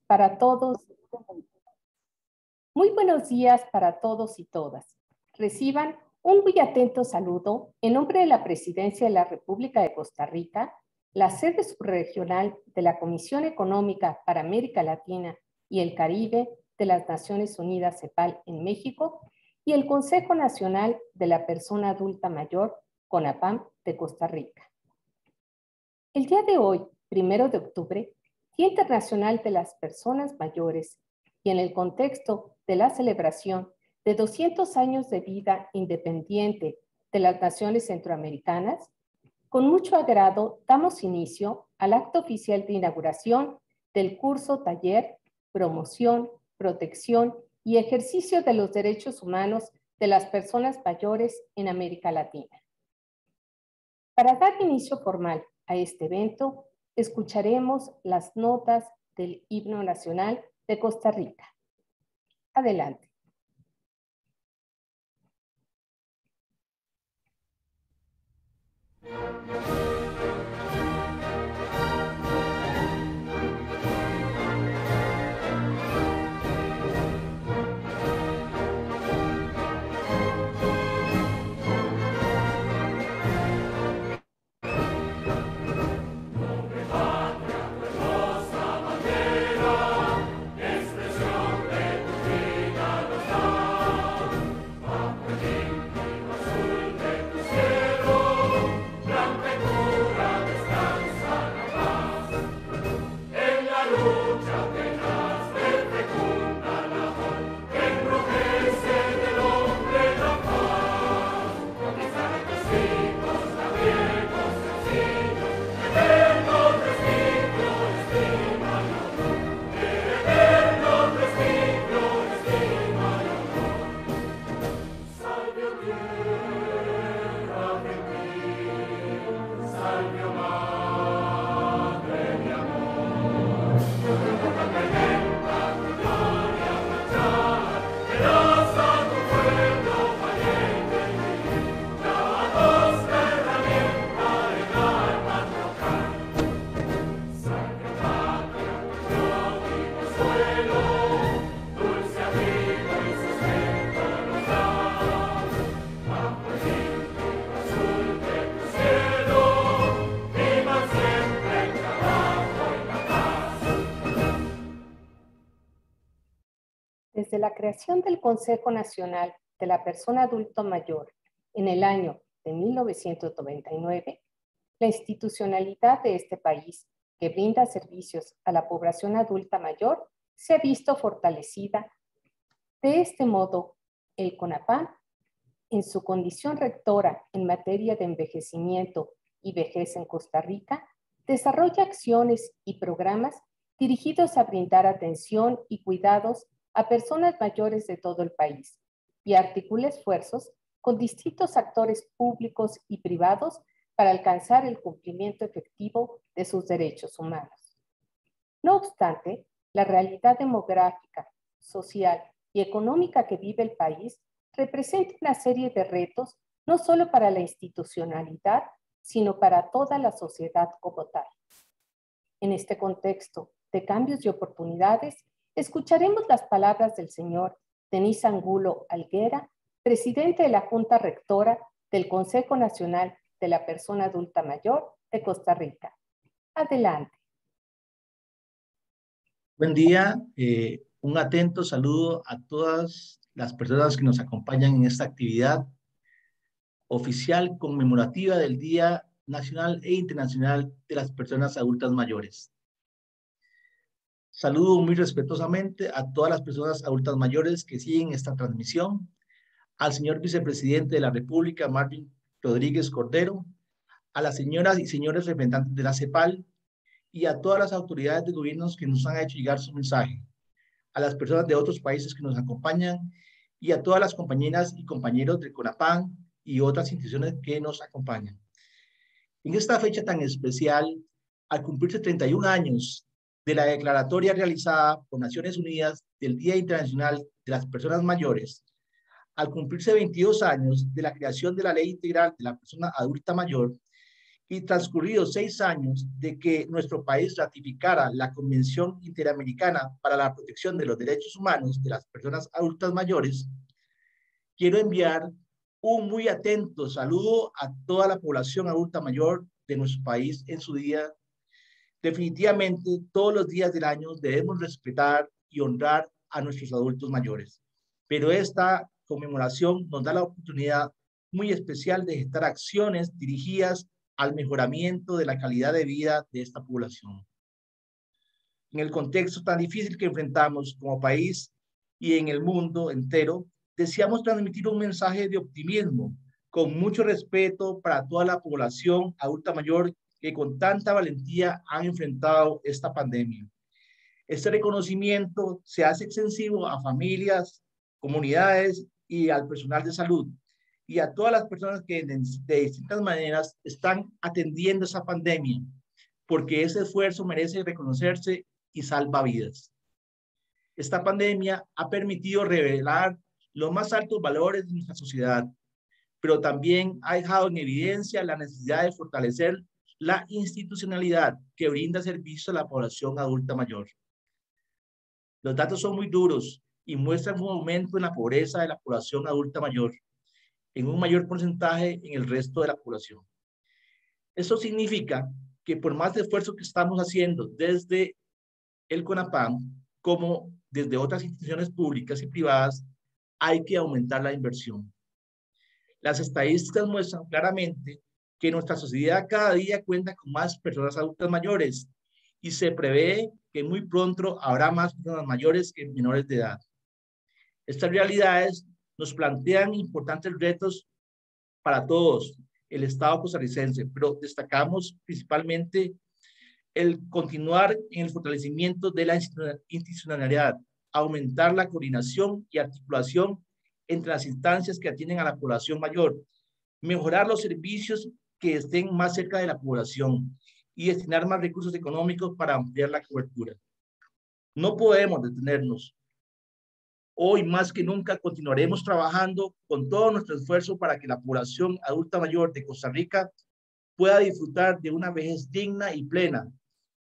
para todos. Muy buenos días para todos y todas. Reciban un muy atento saludo en nombre de la Presidencia de la República de Costa Rica, la sede subregional de la Comisión Económica para América Latina y el Caribe de las Naciones Unidas, CEPAL, en México, y el Consejo Nacional de la Persona Adulta Mayor, CONAPAM, de Costa Rica. El día de hoy, 1 de octubre, Día Internacional de las Personas Mayores, y en el contexto de la celebración de 200 años de vida independiente de las naciones centroamericanas, con mucho agrado damos inicio al acto oficial de inauguración del curso taller Promoción, Protección y Ejercicio de los Derechos Humanos de las Personas Mayores en América Latina. Para dar inicio formal a este evento, escucharemos las notas del Himno Nacional de Costa Rica. Adelante. Desde la creación del Consejo Nacional de la Persona Adulta Mayor en el año de 1999, la institucionalidad de este país, que brinda servicios a la población adulta mayor, se ha visto fortalecida. De este modo, el CONAPAM, en su condición rectora en materia de envejecimiento y vejez en Costa Rica, desarrolla acciones y programas dirigidos a brindar atención y cuidados a personas mayores de todo el país y articula esfuerzos con distintos actores públicos y privados para alcanzar el cumplimiento efectivo de sus derechos humanos. No obstante, la realidad demográfica, social y económica que vive el país representa una serie de retos no solo para la institucionalidad, sino para toda la sociedad como tal. En este contexto de cambios y oportunidades, escucharemos las palabras del señor Denis Angulo Alguera, presidente de la Junta Rectora del Consejo Nacional de la Persona Adulta Mayor de Costa Rica. Adelante. Buen día, un atento saludo a todas las personas que nos acompañan en esta actividad oficial conmemorativa del Día Nacional e Internacional de las Personas Adultas Mayores. Saludo muy respetuosamente a todas las personas adultas mayores que siguen esta transmisión, al señor vicepresidente de la República, Marvin Rodríguez Cordero, a las señoras y señores representantes de la CEPAL y a todas las autoridades de gobiernos que nos han hecho llegar su mensaje, a las personas de otros países que nos acompañan y a todas las compañeras y compañeros de CONAPAM y otras instituciones que nos acompañan. En esta fecha tan especial, al cumplirse 31 años de la declaratoria realizada por Naciones Unidas del Día Internacional de las Personas Mayores, al cumplirse 22 años de la creación de la Ley Integral de la Persona Adulta Mayor Y transcurridos 6 años de que nuestro país ratificara la Convención Interamericana para la Protección de los Derechos Humanos de las Personas Adultas Mayores, quiero enviar un muy atento saludo a toda la población adulta mayor de nuestro país en su día. Definitivamente, todos los días del año debemos respetar y honrar a nuestros adultos mayores. Pero esta conmemoración nos da la oportunidad muy especial de gestar acciones dirigidas al mejoramiento de la calidad de vida de esta población. En el contexto tan difícil que enfrentamos como país y en el mundo entero, deseamos transmitir un mensaje de optimismo, con mucho respeto para toda la población adulta mayor que con tanta valentía han enfrentado esta pandemia. Este reconocimiento se hace extensivo a familias, comunidades y al personal de salud y a todas las personas que de distintas maneras están atendiendo esa pandemia, porque ese esfuerzo merece reconocerse y salva vidas. Esta pandemia ha permitido revelar los más altos valores de nuestra sociedad, pero también ha dejado en evidencia la necesidad de fortalecer la institucionalidad que brinda servicio a la población adulta mayor. Los datos son muy duros y muestran un aumento en la pobreza de la población adulta mayor, en un mayor porcentaje en el resto de la población. Esto significa que por más esfuerzo que estamos haciendo desde el CONAPAM, como desde otras instituciones públicas y privadas, hay que aumentar la inversión. Las estadísticas muestran claramente que nuestra sociedad cada día cuenta con más personas adultas mayores y se prevé que muy pronto habrá más personas mayores que menores de edad. Estas realidades nos plantean importantes retos para todos, el Estado costarricense, pero destacamos principalmente el continuar en el fortalecimiento de la institucionalidad, aumentar la coordinación y articulación entre las instancias que atienden a la población mayor, mejorar los servicios que estén más cerca de la población y destinar más recursos económicos para ampliar la cobertura. No podemos detenernos. Hoy más que nunca continuaremos trabajando con todo nuestro esfuerzo para que la población adulta mayor de Costa Rica pueda disfrutar de una vejez digna y plena.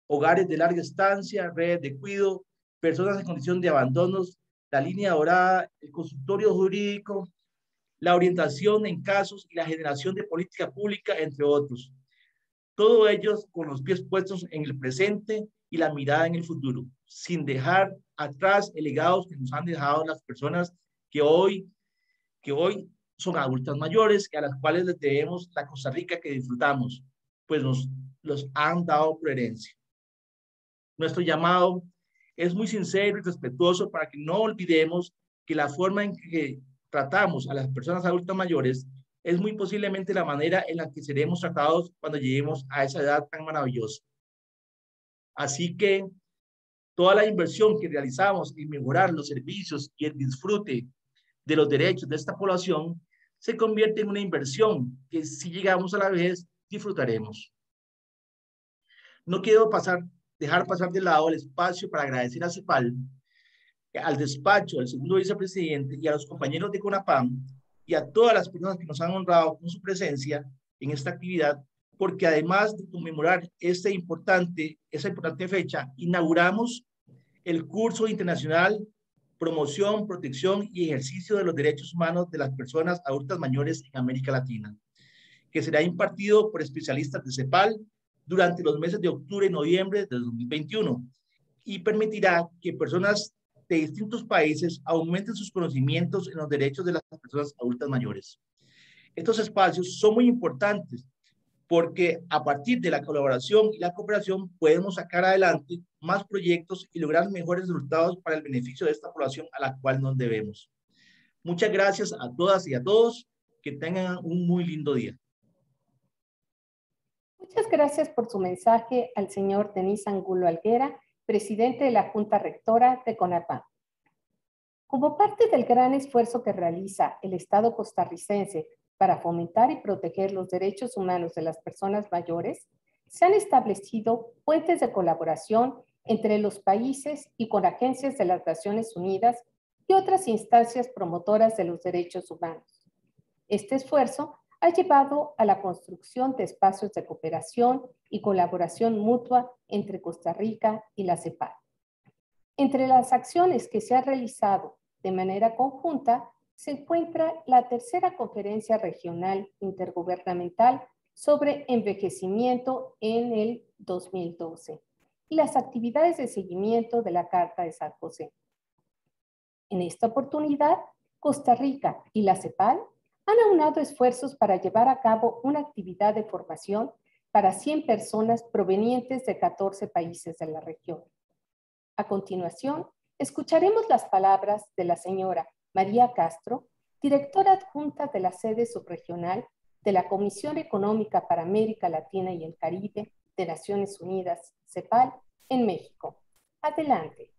Hogares de larga estancia, redes de cuidado, personas en condición de abandonos, la línea dorada, el consultorio jurídico, la orientación en casos y la generación de política pública, entre otros. Todos ellos con los pies puestos en el presente y la mirada en el futuro, sin dejar atrás el legado que nos han dejado las personas que hoy son adultas mayores y a las cuales les debemos la Costa Rica que disfrutamos, pues los han dado por herencia. Nuestro llamado es muy sincero y respetuoso para que no olvidemos que la forma en que tratamos a las personas adultas mayores es muy posiblemente la manera en la que seremos tratados cuando lleguemos a esa edad tan maravillosa. Así que toda la inversión que realizamos en mejorar los servicios y el disfrute de los derechos de esta población se convierte en una inversión que si llegamos a la vejez disfrutaremos. No quiero dejar pasar de lado el espacio para agradecer a CEPAL, al despacho del segundo vicepresidente y a los compañeros de CONAPAM y a todas las personas que nos han honrado con su presencia en esta actividad, porque además de conmemorar esa importante fecha, inauguramos el curso internacional Promoción, Protección y Ejercicio de los Derechos Humanos de las Personas Adultas Mayores en América Latina, que será impartido por especialistas de CEPAL durante los meses de octubre y noviembre de 2021 y permitirá que personas de distintos países aumenten sus conocimientos en los derechos de las personas adultas mayores. Estos espacios son muy importantes porque a partir de la colaboración y la cooperación podemos sacar adelante más proyectos y lograr mejores resultados para el beneficio de esta población a la cual nos debemos. Muchas gracias a todas y a todos. Que tengan un muy lindo día. Muchas gracias por su mensaje al señor Denis Angulo Alguera, presidente de la Junta Rectora de CONAPAM. Como parte del gran esfuerzo que realiza el Estado costarricense para fomentar y proteger los derechos humanos de las personas mayores, se han establecido puentes de colaboración entre los países y con agencias de las Naciones Unidas y otras instancias promotoras de los derechos humanos. Este esfuerzo ha llevado a la construcción de espacios de cooperación y colaboración mutua entre Costa Rica y la CEPAL. Entre las acciones que se han realizado de manera conjunta se encuentra la tercera conferencia regional intergubernamental sobre envejecimiento en el 2012 y las actividades de seguimiento de la Carta de San José. En esta oportunidad, Costa Rica y la CEPAL han aunado esfuerzos para llevar a cabo una actividad de formación para 100 personas provenientes de 14 países de la región. A continuación, escucharemos las palabras de la señora María Castro, directora adjunta de la sede subregional de la Comisión Económica para América Latina y el Caribe de Naciones Unidas, CEPAL, en México. Adelante.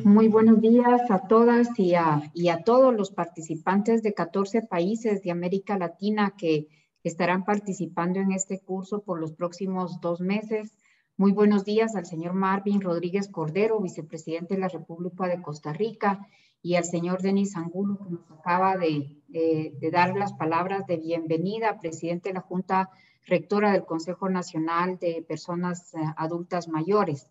Muy buenos días a todas y a todos los participantes de 14 países de América Latina que estarán participando en este curso por los próximos 2 meses. Muy buenos días al señor Marvin Rodríguez Cordero, vicepresidente de la República de Costa Rica, y al señor Denis Angulo, que nos acaba de dar las palabras de bienvenida, presidente de la Junta Rectora del Consejo Nacional de Personas Adultas Mayores.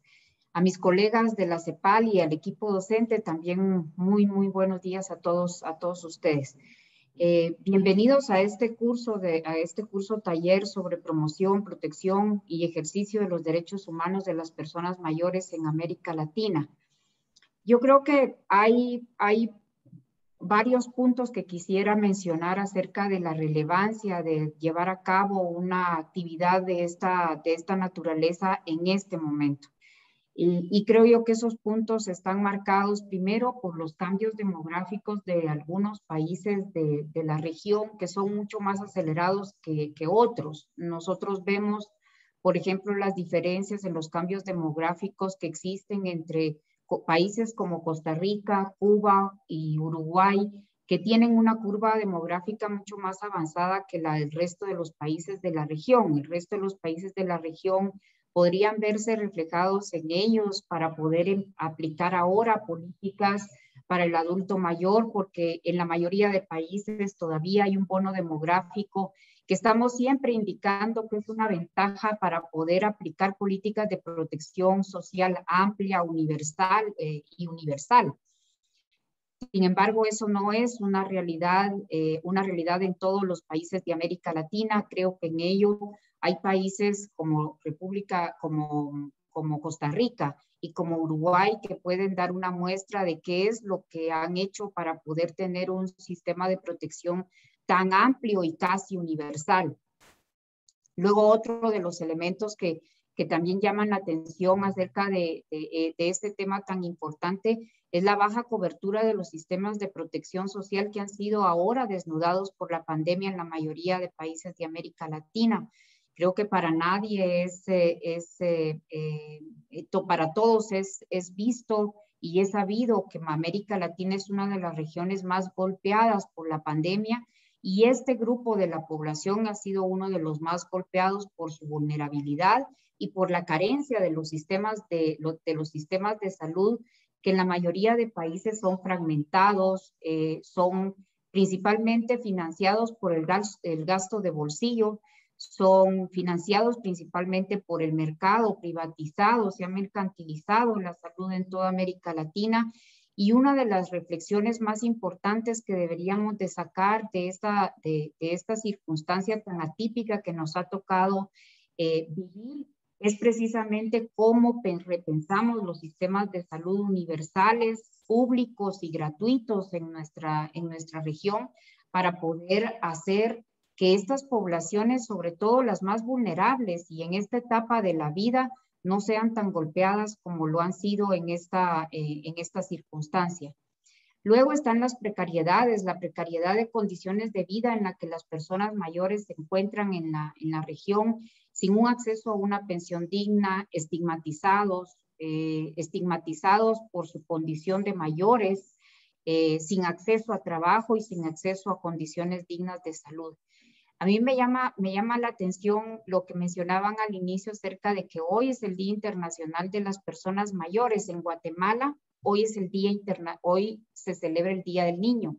A mis colegas de la CEPAL y al equipo docente también muy buenos días a todos ustedes. Bienvenidos a este curso taller sobre promoción, protección y ejercicio de los derechos humanos de las personas mayores en América Latina. Yo creo que hay varios puntos que quisiera mencionar acerca de la relevancia de llevar a cabo una actividad de esta naturaleza en este momento. Y creo yo que esos puntos están marcados primero por los cambios demográficos de algunos países de la región que son mucho más acelerados que otros. Nosotros vemos, por ejemplo, las diferencias en los cambios demográficos que existen entre países como Costa Rica, Cuba y Uruguay, que tienen una curva demográfica mucho más avanzada que la del resto de los países de la región. El resto de los países de la región podrían verse reflejados en ellos para poder aplicar ahora políticas para el adulto mayor, porque en la mayoría de países todavía hay un bono demográfico que estamos siempre indicando que es una ventaja para poder aplicar políticas de protección social amplia, universal y universal. Sin embargo, eso no es una realidad en todos los países de América Latina. Creo que en ello hay países como Costa Rica y como Uruguay que pueden dar una muestra de qué es lo que han hecho para poder tener un sistema de protección tan amplio y casi universal. Luego, otro de los elementos que también llaman la atención acerca de este tema tan importante es la baja cobertura de los sistemas de protección social que han sido ahora desnudados por la pandemia en la mayoría de países de América Latina. Creo que para nadie para todos es visto y es sabido que América Latina es una de las regiones más golpeadas por la pandemia y este grupo de la población ha sido uno de los más golpeados por su vulnerabilidad y por la carencia de los sistemas de salud, que en la mayoría de países son fragmentados, son principalmente financiados por el gasto de bolsillo, son financiados principalmente por el mercado, privatizado, se ha mercantilizado la salud en toda América Latina. Y una de las reflexiones más importantes que deberíamos de sacar de esta circunstancia tan atípica que nos ha tocado vivir es precisamente cómo repensamos los sistemas de salud universales, públicos y gratuitos en nuestra región para poder hacer que estas poblaciones, sobre todo las más vulnerables y en esta etapa de la vida, no sean tan golpeadas como lo han sido en esta circunstancia. Luego están las precariedades, la precariedad de condiciones de vida en la que las personas mayores se encuentran en la región, sin un acceso a una pensión digna, estigmatizados por su condición de mayores, sin acceso a trabajo y sin acceso a condiciones dignas de salud. A mí me llama la atención lo que mencionaban al inicio acerca de que hoy es el Día Internacional de las Personas Mayores en Guatemala. Hoy se celebra el Día del Niño.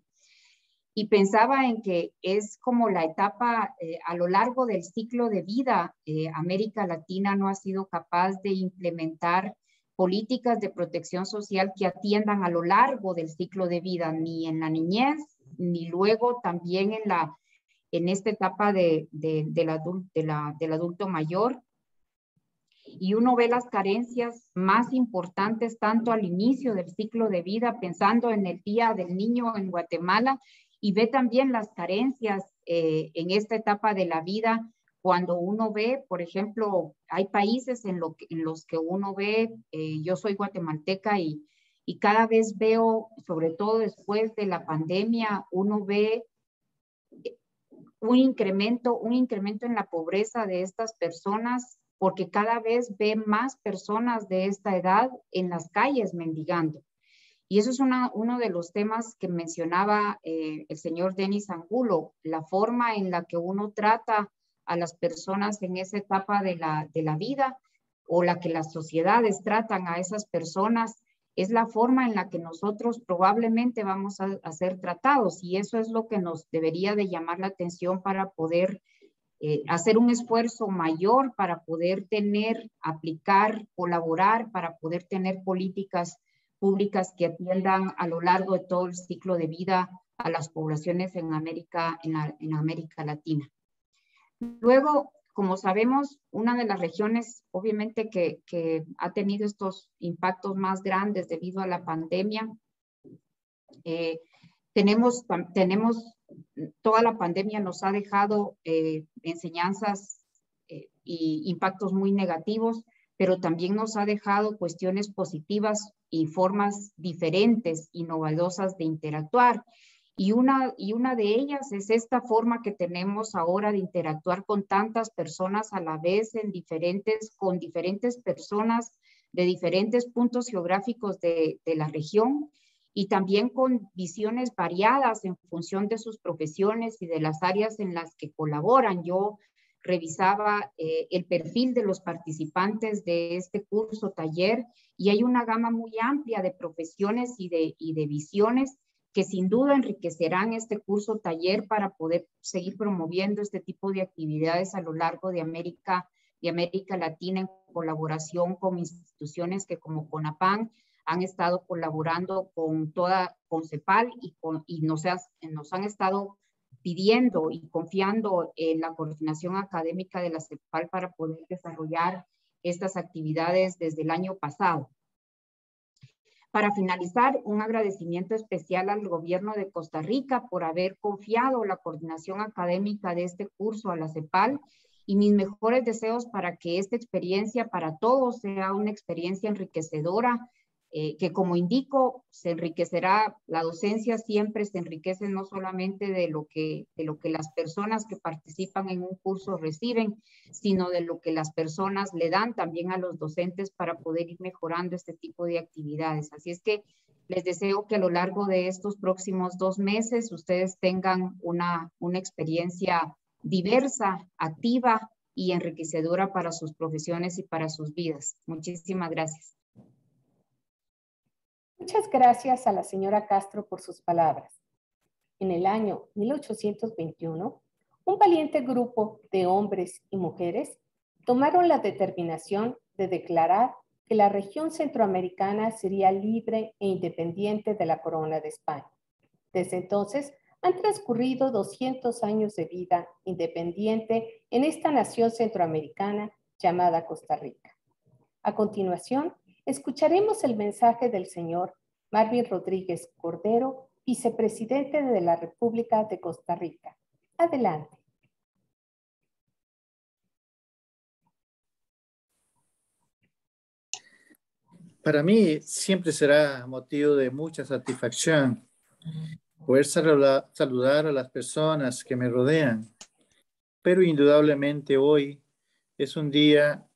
y pensaba en que es como la etapa a lo largo del ciclo de vida. América Latina no ha sido capaz de implementar políticas de protección social que atiendan a lo largo del ciclo de vida, ni en la niñez, ni luego también en esta etapa del adulto mayor. Y uno ve las carencias más importantes tanto al inicio del ciclo de vida, pensando en el Día del Niño en Guatemala, y ve también las carencias en esta etapa de la vida cuando uno ve, por ejemplo, hay países en los que uno ve, yo soy guatemalteca y cada vez veo, sobre todo después de la pandemia, uno ve un incremento en la pobreza de estas personas, porque cada vez ve más personas de esta edad en las calles mendigando. Y eso es uno de los temas que mencionaba el señor Denis Angulo, la forma en la que uno trata a las personas en esa etapa de la vida, o la que las sociedades tratan a esas personas, es la forma en la que nosotros probablemente vamos a ser tratados, y eso es lo que nos debería de llamar la atención para poder hacer un esfuerzo mayor para poder aplicar, colaborar, para poder tener políticas públicas que atiendan a lo largo de todo el ciclo de vida a las poblaciones en América Latina. Luego, como sabemos, una de las regiones, obviamente, que ha tenido estos impactos más grandes debido a la pandemia, tenemos toda la pandemia nos ha dejado enseñanzas y impactos muy negativos, pero también nos ha dejado cuestiones positivas y formas diferentes y novedosas de interactuar. Y una de ellas es esta forma que tenemos ahora de interactuar con tantas personas a la vez, con diferentes personas de diferentes puntos geográficos de la región, y también con visiones variadas en función de sus profesiones y de las áreas en las que colaboran. Yo revisaba el perfil de los participantes de este curso taller, y hay una gama muy amplia de profesiones y de visiones que sin duda enriquecerán este curso taller para poder seguir promoviendo este tipo de actividades a lo largo de América Latina, en colaboración con instituciones que, como CONAPAN, han estado colaborando con CEPAL y nos han estado pidiendo y confiando en la coordinación académica de la CEPAL para poder desarrollar estas actividades desde el año pasado. Para finalizar, un agradecimiento especial al gobierno de Costa Rica por haber confiado la coordinación académica de este curso a la CEPAL, y mis mejores deseos para que esta experiencia para todos sea una experiencia enriquecedora, que, como indico, se enriquecerá. La docencia siempre se enriquece no solamente de lo que las personas que participan en un curso reciben, sino de lo que las personas le dan también a los docentes para poder ir mejorando este tipo de actividades. Así es que les deseo que a lo largo de estos próximos 2 meses ustedes tengan una experiencia diversa, activa y enriquecedora para sus profesiones y para sus vidas. Muchísimas gracias. Muchas gracias a la señora Castro por sus palabras. En el año 1821, un valiente grupo de hombres y mujeres tomaron la determinación de declarar que la región centroamericana sería libre e independiente de la corona de España. Desde entonces, han transcurrido 200 años de vida independiente en esta nación centroamericana llamada Costa Rica. A continuación, escucharemos el mensaje del señor Marvin Rodríguez Cordero, vicepresidente de la República de Costa Rica. Adelante. Para mí siempre será motivo de mucha satisfacción poder saludar a las personas que me rodean, pero indudablemente hoy es un día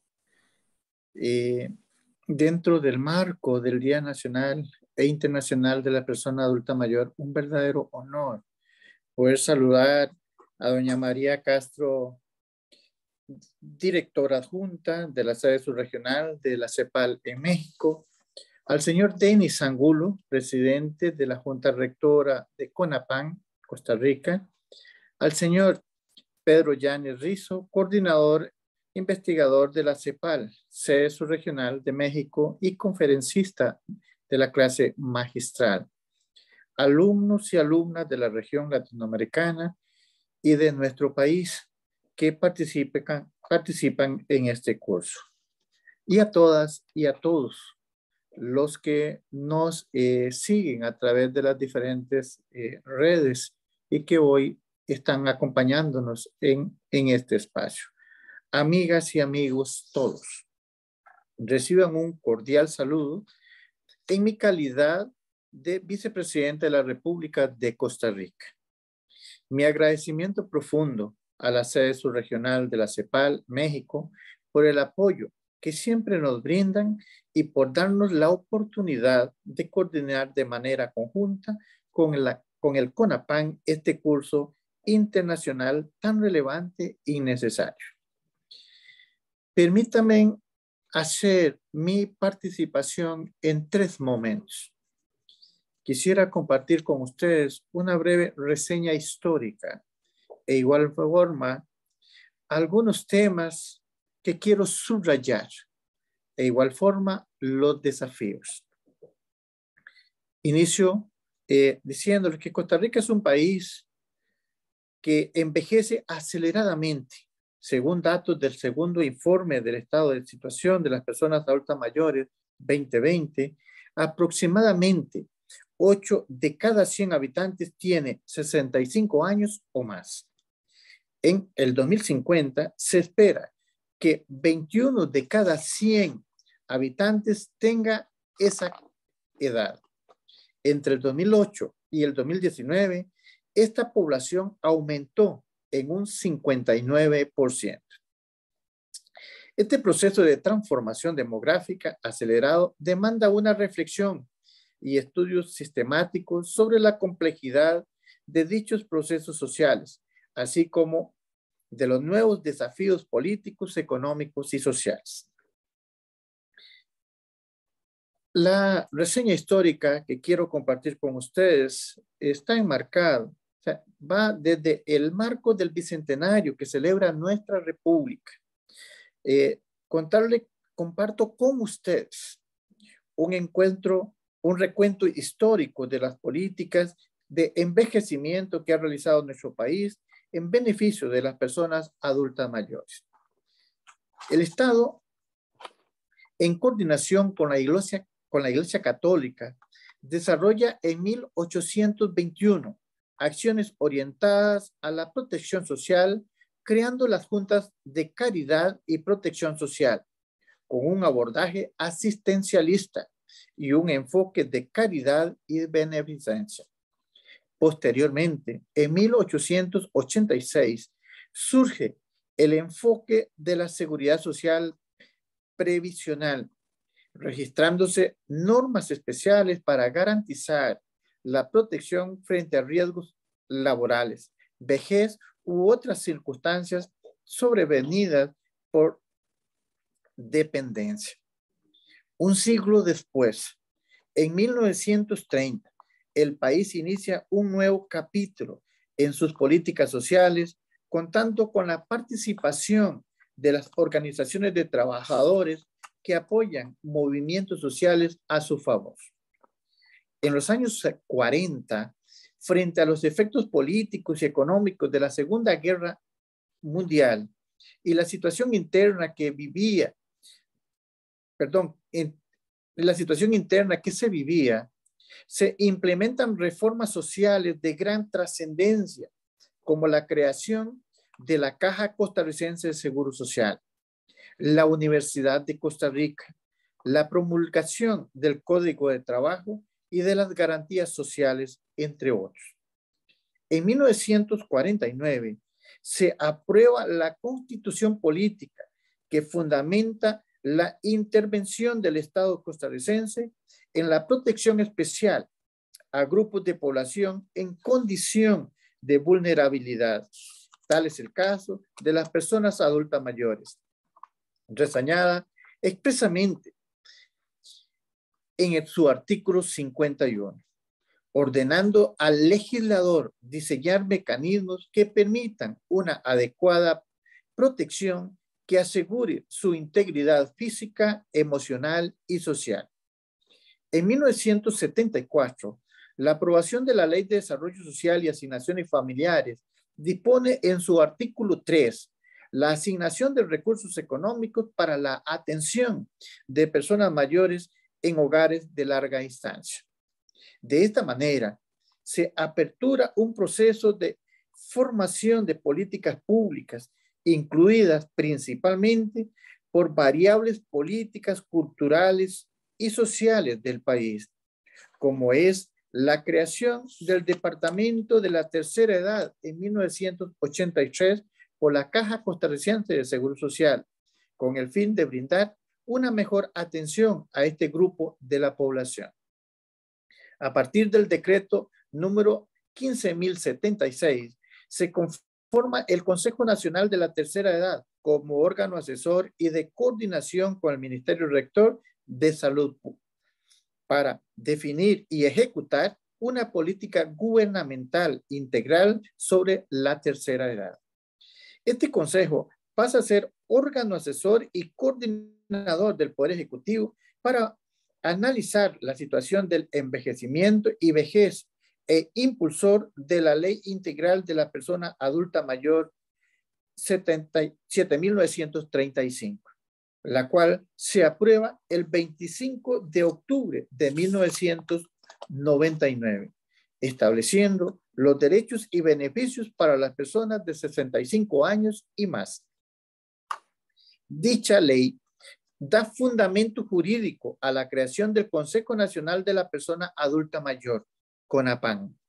dentro del marco del Día Nacional e Internacional de la Persona Adulta Mayor, un verdadero honor poder saludar a doña María Castro, directora adjunta de la sede subregional de la CEPAL en México, al señor Denis Angulo, presidente de la Junta Rectora de CONAPAN, Costa Rica, al señor Pedro Yanes Rizo, coordinador investigador de la CEPAL, sede subregional de México y conferencista de la clase magistral, alumnos y alumnas de la región latinoamericana y de nuestro país que participan en este curso. Y a todas y a todos los que nos siguen a través de las diferentes redes y que hoy están acompañándonos en este espacio. Amigas y amigos todos, reciban un cordial saludo en mi calidad de vicepresidente de la República de Costa Rica. Mi agradecimiento profundo a la sede subregional de la CEPAL, México, por el apoyo que siempre nos brindan y por darnos la oportunidad de coordinar de manera conjunta con el CONAPAN este curso internacional tan relevante y necesario. Permítanme hacer mi participación en 3 momentos. Quisiera compartir con ustedes una breve reseña histórica e igual forma algunos temas que quiero subrayar e igual forma los desafíos. Inicio diciéndoles que Costa Rica es un país que envejece aceleradamente. Según datos del segundo informe del estado de situación de las personas adultas mayores 2020, aproximadamente 8 de cada 100 habitantes tiene 65 años o más. En el 2050 se espera que 21 de cada 100 habitantes tenga esa edad. Entre el 2008 y el 2019, esta población aumentó en un 59%. Este proceso de transformación demográfica acelerado demanda una reflexión y estudios sistemáticos sobre la complejidad de dichos procesos sociales, así como de los nuevos desafíos políticos, económicos y sociales. La reseña histórica que quiero compartir con ustedes está enmarcada, o sea, va desde el marco del bicentenario que celebra nuestra República. Comparto con ustedes un recuento histórico de las políticas de envejecimiento que ha realizado nuestro país en beneficio de las personas adultas mayores. El Estado, en coordinación con la Iglesia Católica, desarrolla en 1821 acciones orientadas a la protección social, creando las juntas de caridad y protección social, con un abordaje asistencialista y un enfoque de caridad y beneficencia. Posteriormente, en 1886, surge el enfoque de la seguridad social previsional, registrándose normas especiales para garantizar la protección frente a riesgos laborales, vejez u otras circunstancias sobrevenidas por dependencia. Un siglo después, en 1930, el país inicia un nuevo capítulo en sus políticas sociales, contando con la participación de las organizaciones de trabajadores que apoyan movimientos sociales a su favor. En los años 40, frente a los efectos políticos y económicos de la Segunda Guerra Mundial y la situación interna que se vivía, se implementan reformas sociales de gran trascendencia, como la creación de la Caja Costarricense de Seguro Social, la Universidad de Costa Rica, la promulgación del Código de Trabajo y de las garantías sociales, entre otros. En 1949 se aprueba la Constitución Política que fundamenta la intervención del Estado costarricense en la protección especial a grupos de población en condición de vulnerabilidad. Tal es el caso de las personas adultas mayores, reseñada expresamente en su artículo 51. ordenando al legislador diseñar mecanismos que permitan una adecuada protección que asegure su integridad física, emocional y social. En 1974, la aprobación de la Ley de Desarrollo Social y Asignaciones Familiares dispone en su artículo 3 la asignación de recursos económicos para la atención de personas mayores en hogares de larga instancia. De esta manera, se apertura un proceso de formación de políticas públicas, incluidas principalmente por variables políticas, culturales y sociales del país, como es la creación del Departamento de la Tercera Edad en 1983 por la Caja Costarricense de Seguro Social, con el fin de brindar una mejor atención a este grupo de la población. A partir del decreto número 15.076, se conforma el Consejo Nacional de la Tercera Edad como órgano asesor y de coordinación con el Ministerio Rector de Salud para definir y ejecutar una política gubernamental integral sobre la tercera edad. Este consejo pasa a ser órgano asesor y coordinador del Poder Ejecutivo para analizar la situación del envejecimiento y vejez e impulsor de la Ley Integral de la Persona Adulta Mayor 7.935, la cual se aprueba el 25 de octubre de 1999, estableciendo los derechos y beneficios para las personas de 65 años y más. Dicha ley da fundamento jurídico a la creación del Consejo Nacional de la Persona Adulta Mayor, CONAPAN,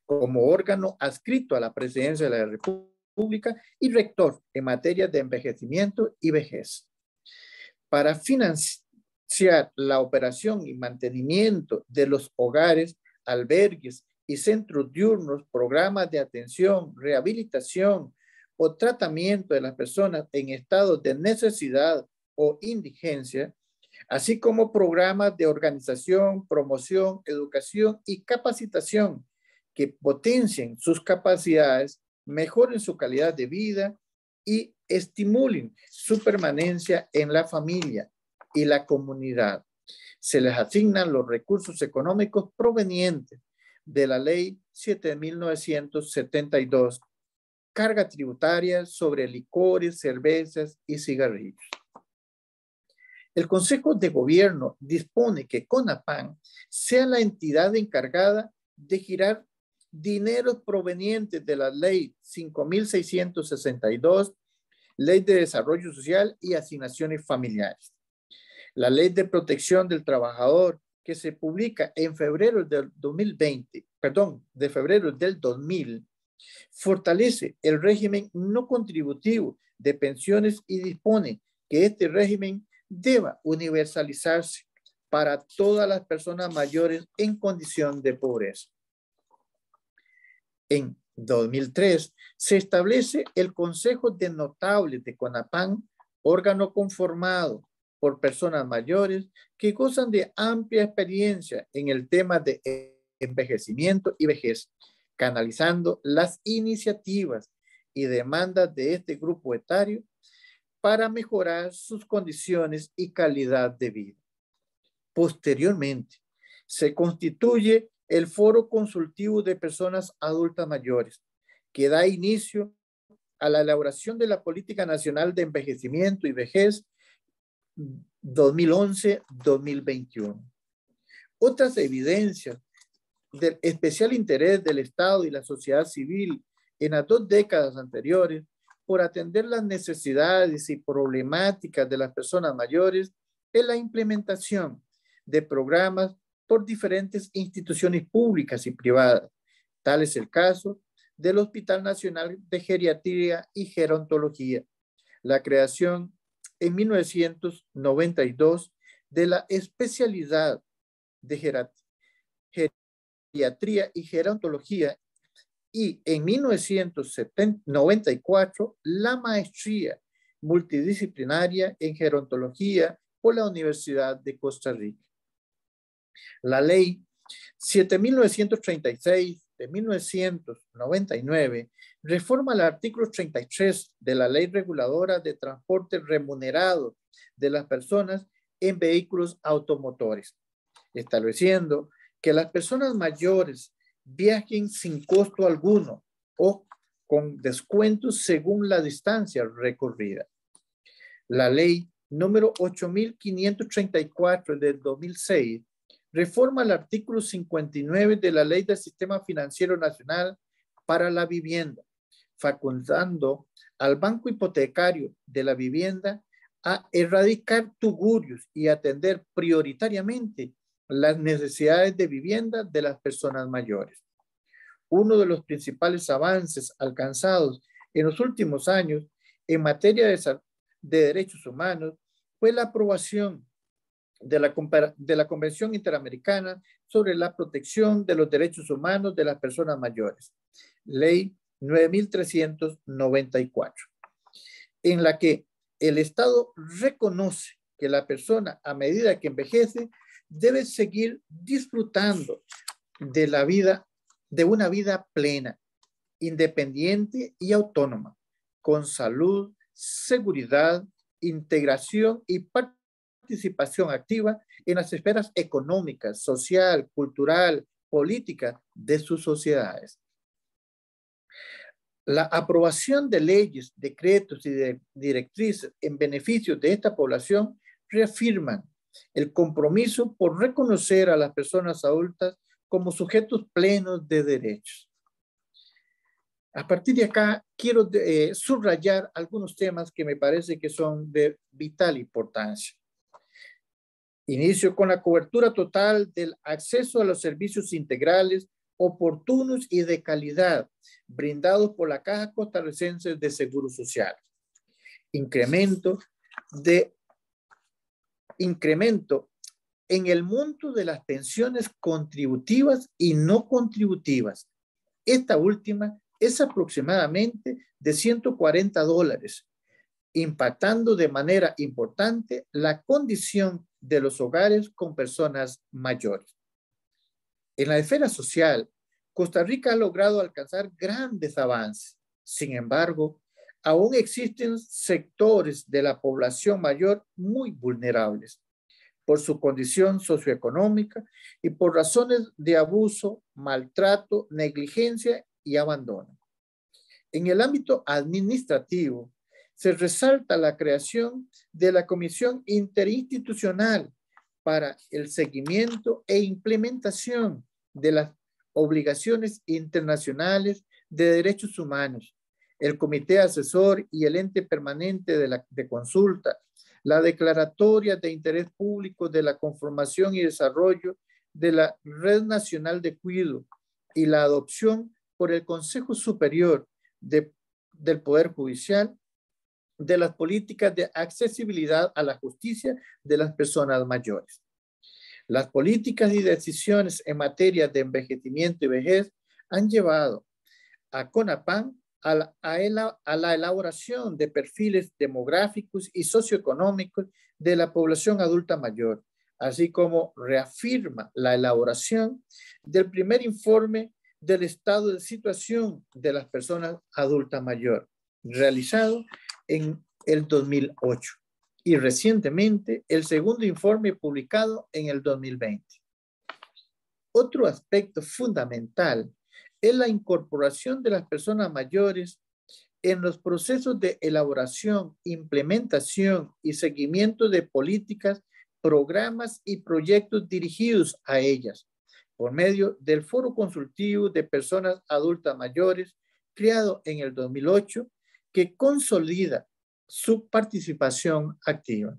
como órgano adscrito a la Presidencia de la República y rector en materia de envejecimiento y vejez. Para financiar la operación y mantenimiento de los hogares, albergues y centros diurnos, programas de atención, rehabilitación o tratamiento de las personas en estado de necesidad o indigencia, así como programas de organización, promoción, educación y capacitación que potencien sus capacidades, mejoren su calidad de vida y estimulen su permanencia en la familia y la comunidad. Se les asignan los recursos económicos provenientes de la Ley 7.972, carga tributaria sobre licores, cervezas y cigarrillos. El Consejo de Gobierno dispone que CONAPAN sea la entidad encargada de girar dineros provenientes de la Ley 5.662, Ley de Desarrollo Social y Asignaciones Familiares. La Ley de Protección del Trabajador, que se publica en febrero del 2020, de febrero del 2000, fortalece el régimen no contributivo de pensiones y dispone que este régimen deba universalizarse para todas las personas mayores en condición de pobreza. En 2003 se establece el Consejo de Notables de CONAPAN, órgano conformado por personas mayores que gozan de amplia experiencia en el tema de envejecimiento y vejez, canalizando las iniciativas y demandas de este grupo etario para mejorar sus condiciones y calidad de vida. Posteriormente, se constituye el Foro Consultivo de Personas Adultas Mayores, que da inicio a la elaboración de la Política Nacional de Envejecimiento y Vejez 2011-2021. Otras evidencias del especial interés del Estado y la sociedad civil en las 2 décadas anteriores por atender las necesidades y problemáticas de las personas mayores es la implementación de programas por diferentes instituciones públicas y privadas. Tal es el caso del Hospital Nacional de Geriatría y Gerontología, la creación en 1992 de la especialidad de geriatría y gerontología y en 1994 la maestría multidisciplinaria en gerontología por la Universidad de Costa Rica. La ley 7936 de 1999 reforma el artículo 33 de la Ley Reguladora de Transporte Remunerado de las Personas en Vehículos Automotores, estableciendo que las personas mayores viajen sin costo alguno o con descuentos según la distancia recorrida. La ley número 8534 del 2006 reforma el artículo 59 de la Ley del Sistema Financiero Nacional para la Vivienda, facultando al Banco Hipotecario de la Vivienda a erradicar tugurios y atender prioritariamente las necesidades de vivienda de las personas mayores. Uno de los principales avances alcanzados en los últimos años en materia de derechos humanos fue la aprobación de la Convención Interamericana sobre la Protección de los Derechos Humanos de las Personas Mayores, Ley 9394, en la que el Estado reconoce que la persona, a medida que envejece, debe seguir disfrutando de una vida plena, independiente y autónoma, con salud, seguridad, integración y participación activa en las esferas económicas, social, cultural, política de sus sociedades. La aprobación de leyes, decretos y directrices en beneficio de esta población reafirman el compromiso por reconocer a las personas adultas como sujetos plenos de derechos. A partir de acá, quiero subrayar algunos temas que me parece que son de vital importancia. Inicio con la cobertura total del acceso a los servicios integrales, oportunos y de calidad, brindados por la Caja Costarricense de Seguro Social. Incremento en el monto de las pensiones contributivas y no contributivas. Esta última es aproximadamente de $140, impactando de manera importante la condición de los hogares con personas mayores. En la esfera social, Costa Rica ha logrado alcanzar grandes avances. Sin embargo, aún existen sectores de la población mayor muy vulnerables por su condición socioeconómica y por razones de abuso, maltrato, negligencia y abandono. En el ámbito administrativo, se resalta la creación de la Comisión Interinstitucional para el seguimiento e implementación de las obligaciones internacionales de derechos humanos, el Comité Asesor y el Ente Permanente de Consulta, la Declaratoria de Interés Público de la Conformación y Desarrollo de la Red Nacional de Cuidado y la adopción por el Consejo Superior del Poder Judicial de las políticas de accesibilidad a la justicia de las personas mayores. Las políticas y decisiones en materia de envejecimiento y vejez han llevado a CONAPAN a la elaboración de perfiles demográficos y socioeconómicos de la población adulta mayor, así como reafirma la elaboración del primer informe del estado de situación de las personas adultas mayor, realizado en el 2008 y recientemente el segundo informe publicado en el 2020. Otro aspecto fundamental es la incorporación de las personas mayores en los procesos de elaboración, implementación y seguimiento de políticas, programas y proyectos dirigidos a ellas por medio del Foro Consultivo de Personas Adultas Mayores, creado en el 2008, que consolida su participación activa.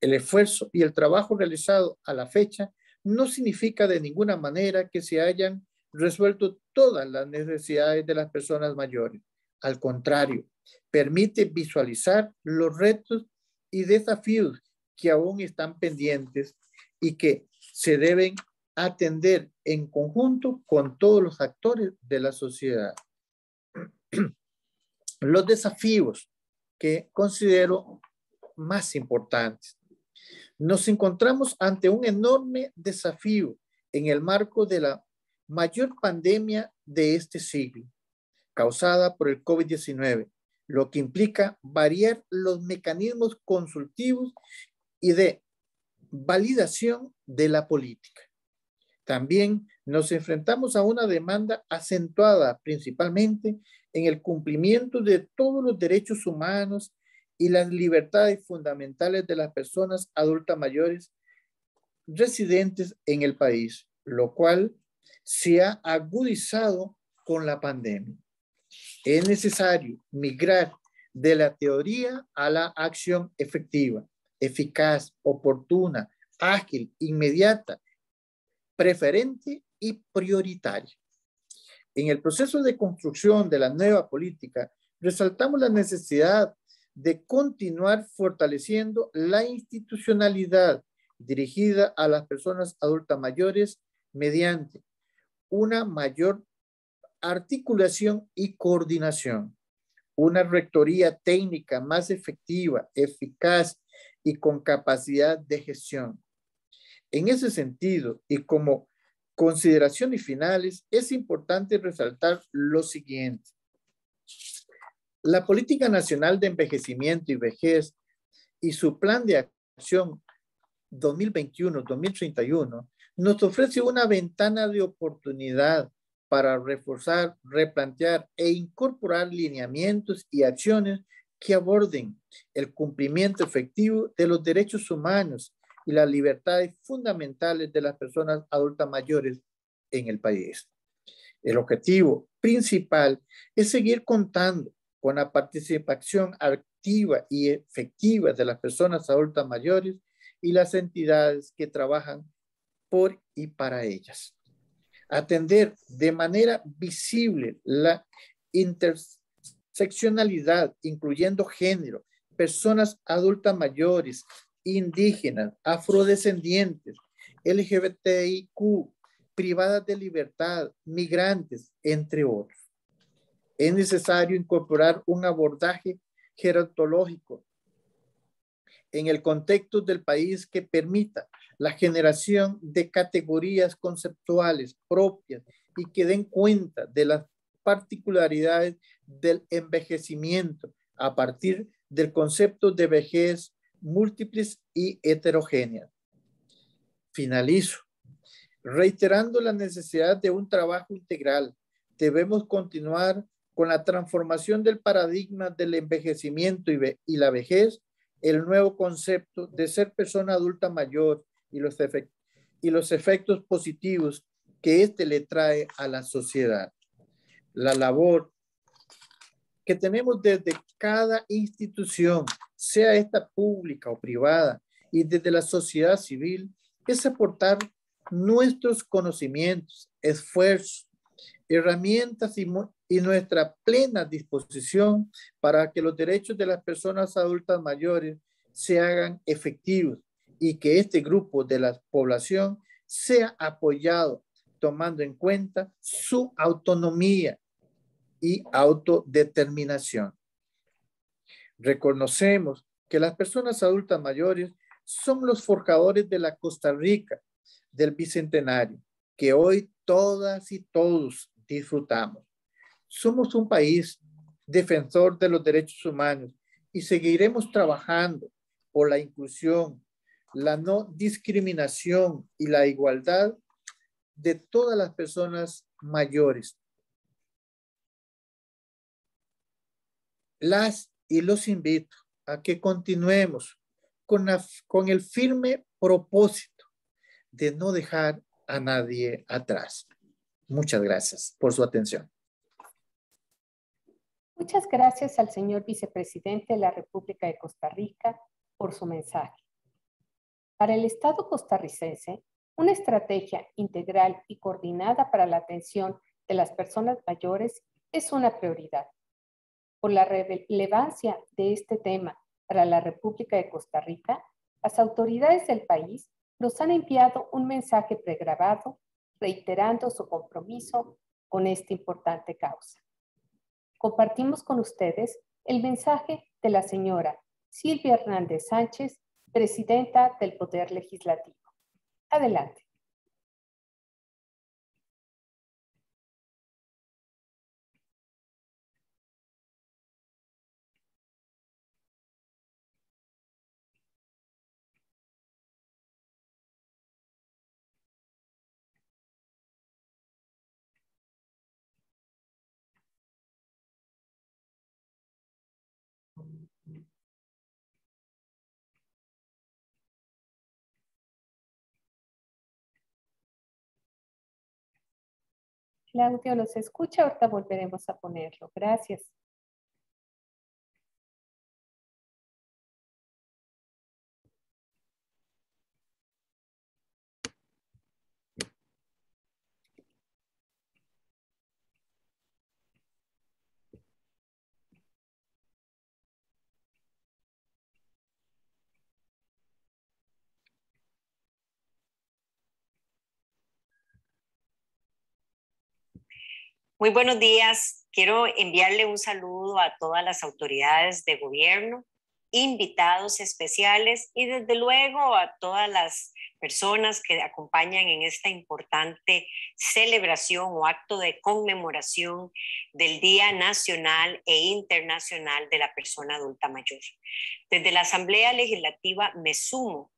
El esfuerzo y el trabajo realizado a la fecha no significa de ninguna manera que se hayan resuelto todas las necesidades de las personas mayores. Al contrario, permite visualizar los retos y desafíos que aún están pendientes y que se deben atender en conjunto con todos los actores de la sociedad. Los desafíos que considero más importantes. Nos encontramos ante un enorme desafío en el marco de la mayor pandemia de este siglo, causada por el COVID-19, lo que implica variar los mecanismos consultivos y de validación de la política. También nos enfrentamos a una demanda acentuada principalmente en el cumplimiento de todos los derechos humanos y las libertades fundamentales de las personas adultas mayores residentes en el país, lo cual se ha agudizado con la pandemia. Es necesario migrar de la teoría a la acción efectiva, eficaz, oportuna, ágil, inmediata, preferente y prioritaria. En el proceso de construcción de la nueva política, resaltamos la necesidad de continuar fortaleciendo la institucionalidad dirigida a las personas adultas mayores mediante una mayor articulación y coordinación, una rectoría técnica más efectiva, eficaz y con capacidad de gestión. En ese sentido, y como consideraciones finales, es importante resaltar lo siguiente. La Política Nacional de Envejecimiento y Vejez y su Plan de Acción 2021-2031 nos ofrece una ventana de oportunidad para reforzar, replantear e incorporar lineamientos y acciones que aborden el cumplimiento efectivo de los derechos humanos y las libertades fundamentales de las personas adultas mayores en el país. El objetivo principal es seguir contando con la participación activa y efectiva de las personas adultas mayores y las entidades que trabajan por y para ellas. Atender de manera visible la interseccionalidad, incluyendo género, personas adultas mayores, indígenas, afrodescendientes, LGBTIQ, privadas de libertad, migrantes, entre otros. Es necesario incorporar un abordaje gerontológico en el contexto del país que permita la generación de categorías conceptuales propias y que den cuenta de las particularidades del envejecimiento a partir del concepto de vejez múltiples y heterogéneas. Finalizo reiterando la necesidad de un trabajo integral. Debemos continuar con la transformación del paradigma del envejecimiento y la vejez, el nuevo concepto de ser persona adulta mayor y los efectos positivos que éste le trae a la sociedad. La labor que tenemos desde cada institución, sea esta pública o privada, y desde la sociedad civil, es aportar nuestros conocimientos, esfuerzos, herramientas y nuestra plena disposición para que los derechos de las personas adultas mayores se hagan efectivos y que este grupo de la población sea apoyado tomando en cuenta su autonomía y autodeterminación. Reconocemos que las personas adultas mayores son los forjadores de la Costa Rica del Bicentenario, que hoy todas y todos disfrutamos. Somos un país defensor de los derechos humanos y seguiremos trabajando por la inclusión, la no discriminación y la igualdad de todas las personas mayores. Las y los invito a que continuemos con el firme propósito de no dejar a nadie atrás. Muchas gracias por su atención. Muchas gracias al señor vicepresidente de la República de Costa Rica por su mensaje. Para el Estado costarricense, una estrategia integral y coordinada para la atención de las personas mayores es una prioridad. Por la relevancia de este tema para la República de Costa Rica, las autoridades del país nos han enviado un mensaje pregrabado reiterando su compromiso con esta importante causa. Compartimos con ustedes el mensaje de la señora Silvia Hernández Sánchez, presidenta del Poder Legislativo. Adelante. El audio no se escucha, ahorita volveremos a ponerlo. Gracias. Muy buenos días. Quiero enviarle un saludo a todas las autoridades de gobierno, invitados especiales y desde luego a todas las personas que acompañan en esta importante celebración o acto de conmemoración del Día Nacional e Internacional de la Persona Adulta Mayor. Desde la Asamblea Legislativa me sumo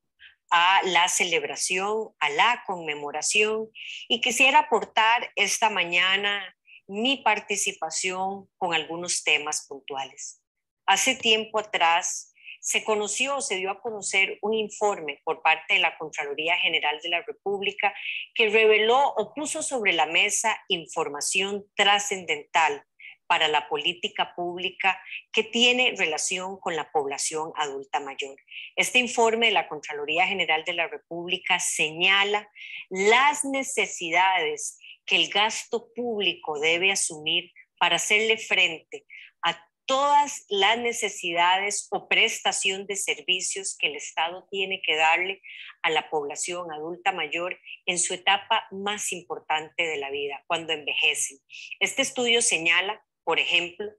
a la celebración, a la conmemoración y quisiera aportar esta mañana mi participación con algunos temas puntuales. Hace tiempo atrás se dio a conocer un informe por parte de la Contraloría General de la República que reveló o puso sobre la mesa información trascendental para la política pública que tiene relación con la población adulta mayor. Este informe de la Contraloría General de la República señala las necesidades que el gasto público debe asumir para hacerle frente a todas las necesidades o prestación de servicios que el Estado tiene que darle a la población adulta mayor en su etapa más importante de la vida, cuando envejecen. Este estudio señala, por ejemplo,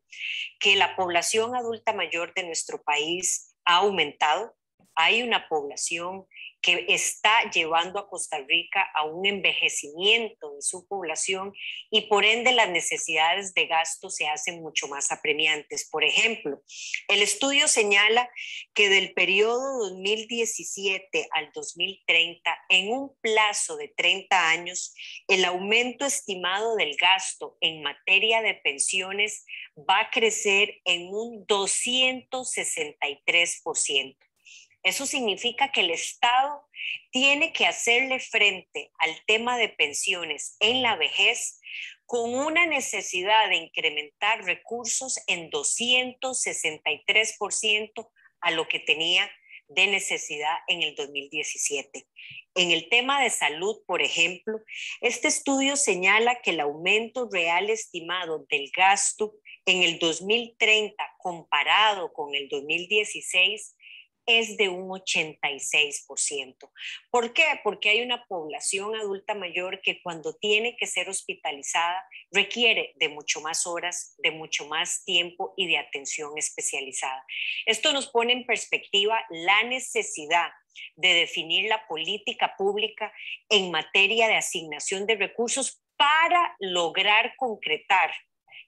que la población adulta mayor de nuestro país ha aumentado. Hay una población que está llevando a Costa Rica a un envejecimiento de su población y por ende las necesidades de gasto se hacen mucho más apremiantes. Por ejemplo, el estudio señala que del periodo 2017 al 2030, en un plazo de 30 años, el aumento estimado del gasto en materia de pensiones va a crecer en un 263%. Eso significa que el Estado tiene que hacerle frente al tema de pensiones en la vejez con una necesidad de incrementar recursos en 263% a lo que tenía de necesidad en el 2017. En el tema de salud, por ejemplo, este estudio señala que el aumento real estimado del gasto en el 2030 comparado con el 2016 es de un 86%. ¿Por qué? Porque hay una población adulta mayor que cuando tiene que ser hospitalizada requiere de mucho más horas, de mucho más tiempo y de atención especializada. Esto nos pone en perspectiva la necesidad de definir la política pública en materia de asignación de recursos para lograr concretar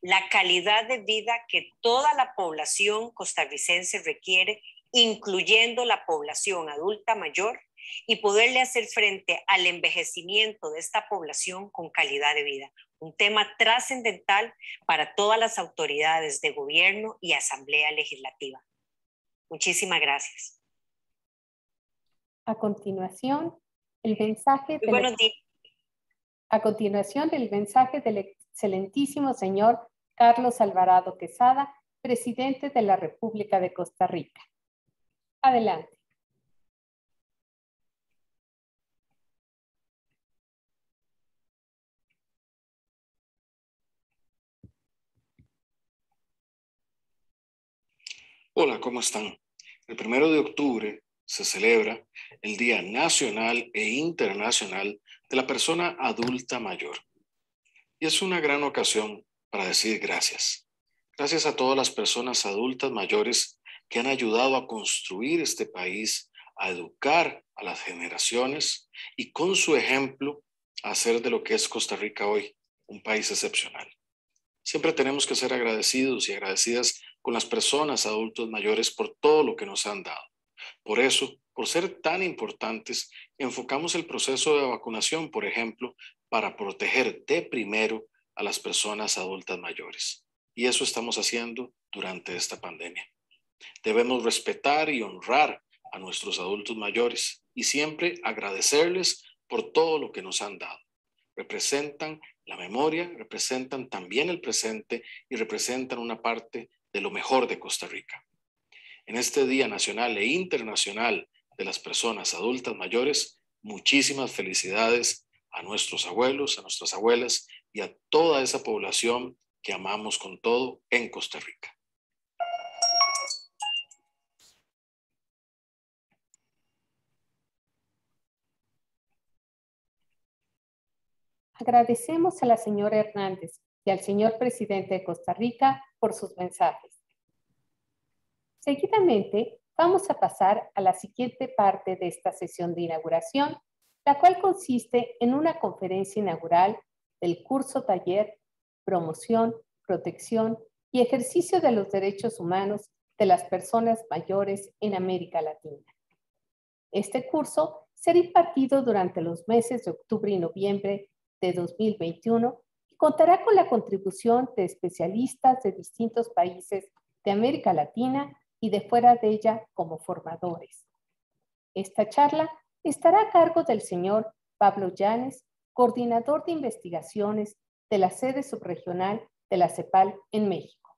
la calidad de vida que toda la población costarricense requiere, incluyendo la población adulta mayor, y poderle hacer frente al envejecimiento de esta población con calidad de vida. Un tema trascendental para todas las autoridades de gobierno y asamblea legislativa. Muchísimas gracias. A continuación, el mensaje del excelentísimo señor Carlos Alvarado Quesada, presidente de la República de Costa Rica. Adelante. Hola, ¿cómo están? El 1 de octubre se celebra el Día Nacional e Internacional de la Persona Adulta Mayor. Y es una gran ocasión para decir gracias. Gracias a todas las personas adultas mayores que han ayudado a construir este país, a educar a las generaciones y con su ejemplo a hacer de lo que es Costa Rica hoy un país excepcional. Siempre tenemos que ser agradecidos y agradecidas con las personas adultos mayores por todo lo que nos han dado. Por eso, por ser tan importantes, enfocamos el proceso de vacunación, por ejemplo, para proteger de primero a las personas adultas mayores. Y eso estamos haciendo durante esta pandemia. Debemos respetar y honrar a nuestros adultos mayores y siempre agradecerles por todo lo que nos han dado. Representan La memoria representan también el presente y representan una parte de lo mejor de Costa Rica. En este Día Nacional e Internacional de las Personas Adultas Mayores, muchísimas felicidades a nuestros abuelos, a nuestras abuelas y a toda esa población que amamos con todo en Costa Rica. Agradecemos a la señora Hernández y al señor presidente de Costa Rica por sus mensajes. Seguidamente, vamos a pasar a la siguiente parte de esta sesión de inauguración, la cual consiste en una conferencia inaugural del curso taller Promoción, Protección y Ejercicio de los Derechos Humanos de las Personas Mayores en América Latina. Este curso será impartido durante los meses de octubre y noviembre de 2021 y contará con la contribución de especialistas de distintos países de América Latina y de fuera de ella como formadores. Esta charla estará a cargo del señor Pablo Llanes, coordinador de investigaciones de la sede subregional de la CEPAL en México.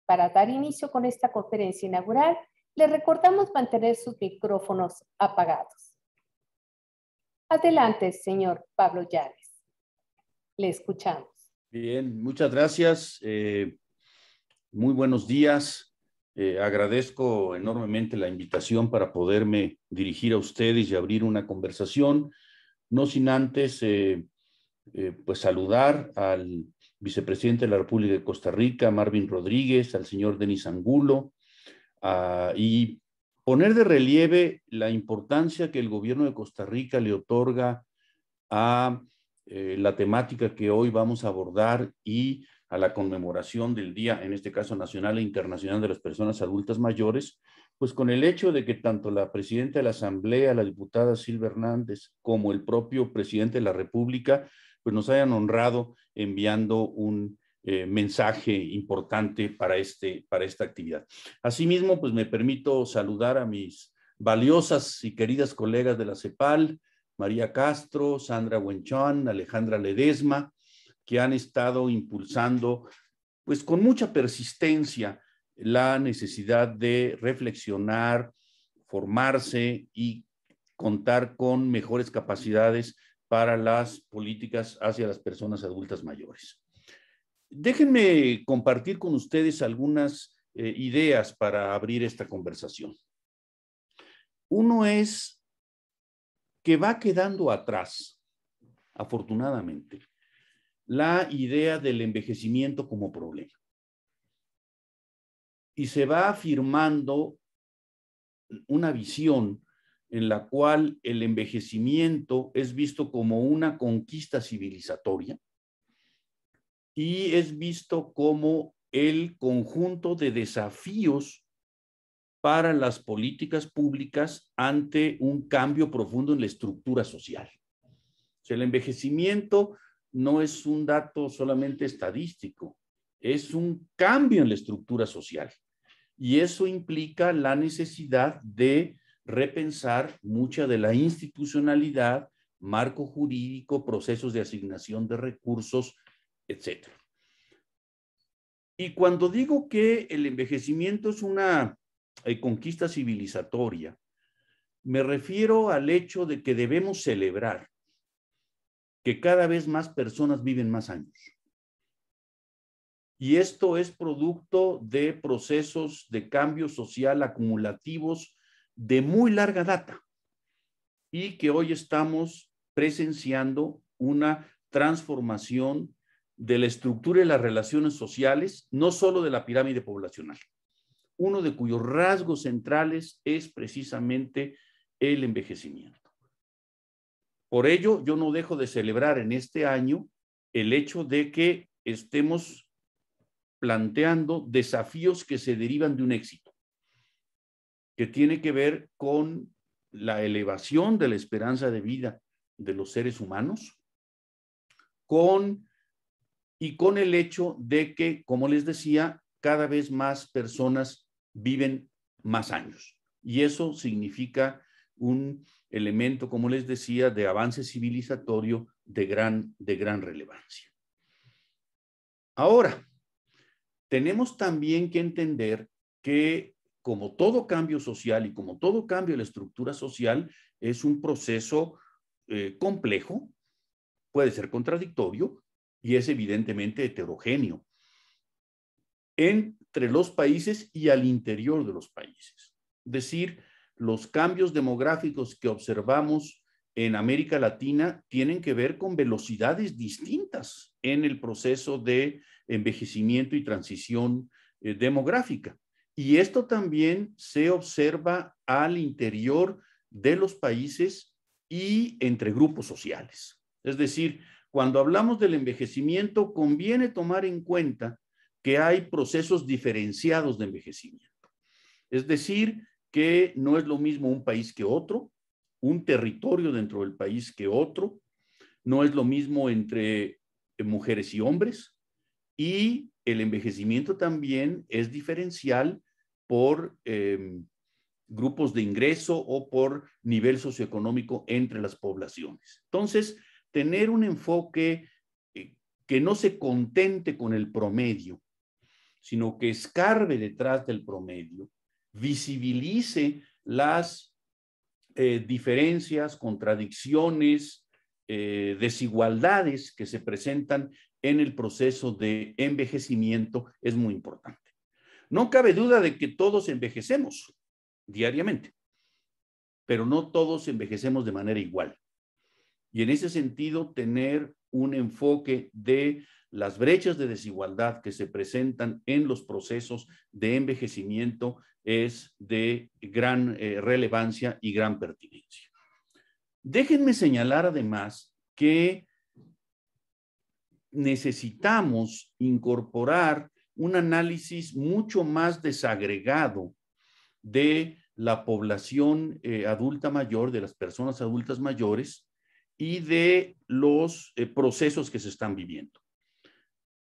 Para dar inicio con esta conferencia inaugural, le recordamos mantener sus micrófonos apagados. Adelante, señor Pablo Llanes. Le escuchamos. Bien, muchas gracias. Muy buenos días. Agradezco enormemente la invitación para poderme dirigir a ustedes y abrir una conversación, no sin antes pues saludar al vicepresidente de la República de Costa Rica, Marvin Rodríguez, al señor Denis Angulo, y poner de relieve la importancia que el gobierno de Costa Rica le otorga a la temática que hoy vamos a abordar y a la conmemoración del Día, en este caso nacional e internacional de las personas adultas mayores, pues con el hecho de que tanto la presidenta de la Asamblea, la diputada Silvia Hernández, como el propio presidente de la República, pues nos hayan honrado enviando un mensaje importante para esta actividad. Asimismo, pues me permito saludar a mis valiosas y queridas colegas de la CEPAL, María Castro, Sandra Huenchón, Alejandra Ledesma, que han estado impulsando, pues con mucha persistencia, la necesidad de reflexionar, formarse y contar con mejores capacidades para las políticas hacia las personas adultas mayores. Déjenme compartir con ustedes algunas ideas para abrir esta conversación. Uno es que va quedando atrás, afortunadamente, la idea del envejecimiento como problema. Y se va afirmando una visión en la cual el envejecimiento es visto como una conquista civilizatoria y es visto como el conjunto de desafíos para las políticas públicas ante un cambio profundo en la estructura social. O sea, el envejecimiento no es un dato solamente estadístico, es un cambio en la estructura social. Y eso implica la necesidad de repensar mucha de la institucionalidad, marco jurídico, procesos de asignación de recursos, etc. Y cuando digo que el envejecimiento es una conquista civilizatoria, me refiero al hecho de que debemos celebrar que cada vez más personas viven más años. Y esto es producto de procesos de cambio social acumulativos de muy larga data y que hoy estamos presenciando una transformación de la estructura y las relaciones sociales, no solo de la pirámide poblacional, uno de cuyos rasgos centrales es precisamente el envejecimiento. Por ello, yo no dejo de celebrar en este año el hecho de que estemos planteando desafíos que se derivan de un éxito, que tiene que ver con la elevación de la esperanza de vida de los seres humanos, con el hecho de que, como les decía, cada vez más personas viven más años. Y eso significa un elemento, como les decía, de avance civilizatorio de gran relevancia. Ahora, tenemos también que entender que como todo cambio social y como todo cambio de la estructura social, es un proceso complejo, puede ser contradictorio y es evidentemente heterogéneo entre los países y al interior de los países. Es decir, los cambios demográficos que observamos en América Latina tienen que ver con velocidades distintas en el proceso de envejecimiento y transición demográfica. Y esto también se observa al interior de los países y entre grupos sociales. Es decir, cuando hablamos del envejecimiento, conviene tomar en cuenta que hay procesos diferenciados de envejecimiento. Es decir, que no es lo mismo un país que otro, un territorio dentro del país que otro, no es lo mismo entre mujeres y hombres, y el envejecimiento también es diferencial por grupos de ingreso o por nivel socioeconómico entre las poblaciones. Entonces, tener un enfoque que no se contente con el promedio, sino que escarbe detrás del promedio, visibilice las diferencias, contradicciones, desigualdades que se presentan en el proceso de envejecimiento es muy importante. No cabe duda de que todos envejecemos diariamente, pero no todos envejecemos de manera igual. Y en ese sentido, tener un enfoque de las brechas de desigualdad que se presentan en los procesos de envejecimiento es de gran relevancia y gran pertinencia. Déjenme señalar además que necesitamos incorporar un análisis mucho más desagregado de la población adulta mayor, de las personas adultas mayores y de los procesos que se están viviendo.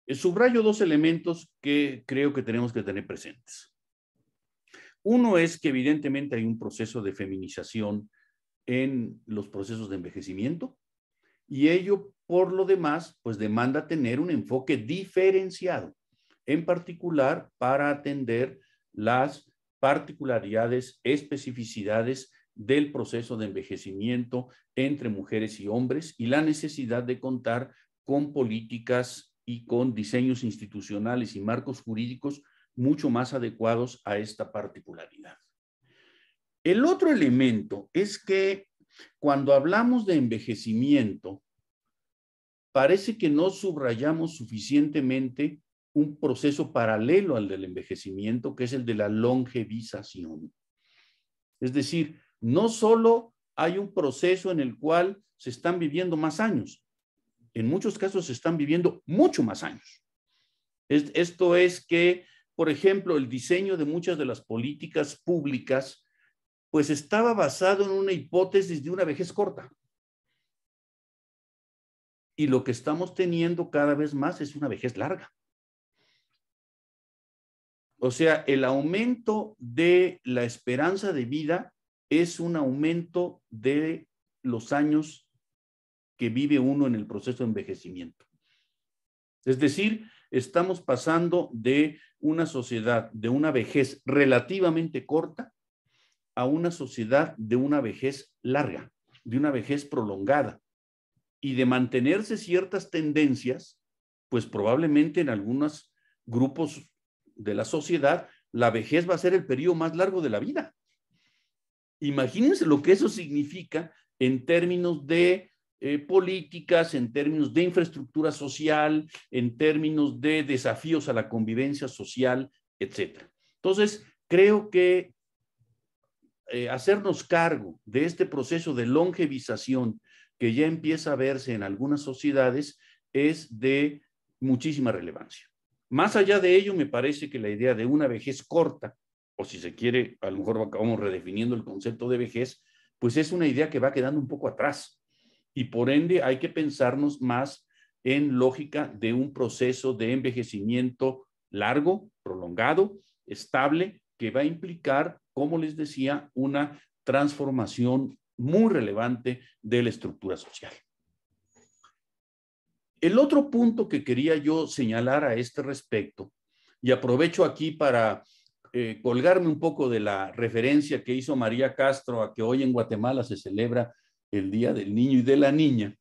Subrayo dos elementos que creo que tenemos que tener presentes. Uno es que evidentemente hay un proceso de feminización en los procesos de envejecimiento y ello, por lo demás, pues demanda tener un enfoque diferenciado, en particular para atender las particularidades, especificidades del proceso de envejecimiento entre mujeres y hombres y la necesidad de contar con políticas y con diseños institucionales y marcos jurídicos mucho más adecuados a esta particularidad. El otro elemento es que cuando hablamos de envejecimiento, parece que no subrayamos suficientemente un proceso paralelo al del envejecimiento, que es el de la longevización. Es decir, no solo hay un proceso en el cual se están viviendo más años, en muchos casos se están viviendo mucho más años. Esto es que, por ejemplo, el diseño de muchas de las políticas públicas, pues estaba basado en una hipótesis de una vejez corta. Y lo que estamos teniendo cada vez más es una vejez larga. O sea, el aumento de la esperanza de vida es un aumento de los años que vive uno en el proceso de envejecimiento. Es decir, estamos pasando de una sociedad de una vejez relativamente corta a una sociedad de una vejez larga, de una vejez prolongada. Y de mantenerse ciertas tendencias, pues probablemente en algunos grupos de la sociedad, la vejez va a ser el periodo más largo de la vida. Imagínense lo que eso significa en términos de políticas, en términos de infraestructura social, en términos de desafíos a la convivencia social, etc. Entonces, creo que hacernos cargo de este proceso de longevización que ya empieza a verse en algunas sociedades es de muchísima relevancia. Más allá de ello, me parece que la idea de una vejez corta, o si se quiere, a lo mejor acabamos redefiniendo el concepto de vejez, pues es una idea que va quedando un poco atrás. Y por ende hay que pensarnos más en lógica de un proceso de envejecimiento largo, prolongado, estable, que va a implicar, como les decía, una transformación muy relevante de la estructura social. El otro punto que quería yo señalar a este respecto, y aprovecho aquí para colgarme un poco de la referencia que hizo María Castro a que hoy en Guatemala se celebra el Día del Niño y de la Niña,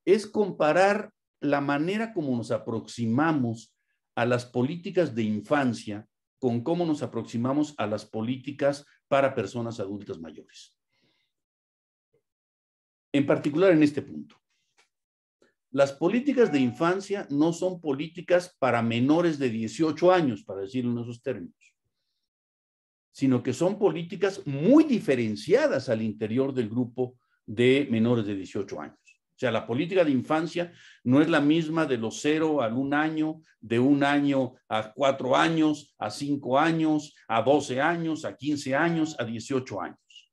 es comparar la manera como nos aproximamos a las políticas de infancia con cómo nos aproximamos a las políticas para personas adultas mayores. En particular en este punto. Las políticas de infancia no son políticas para menores de 18 años, para decirlo en esos términos, sino que son políticas muy diferenciadas al interior del grupo de menores de 18 años. O sea, la política de infancia no es la misma de los 0 al 1 año, de 1 año a 4 años, a 5 años, a 12 años, a 15 años, a 18 años.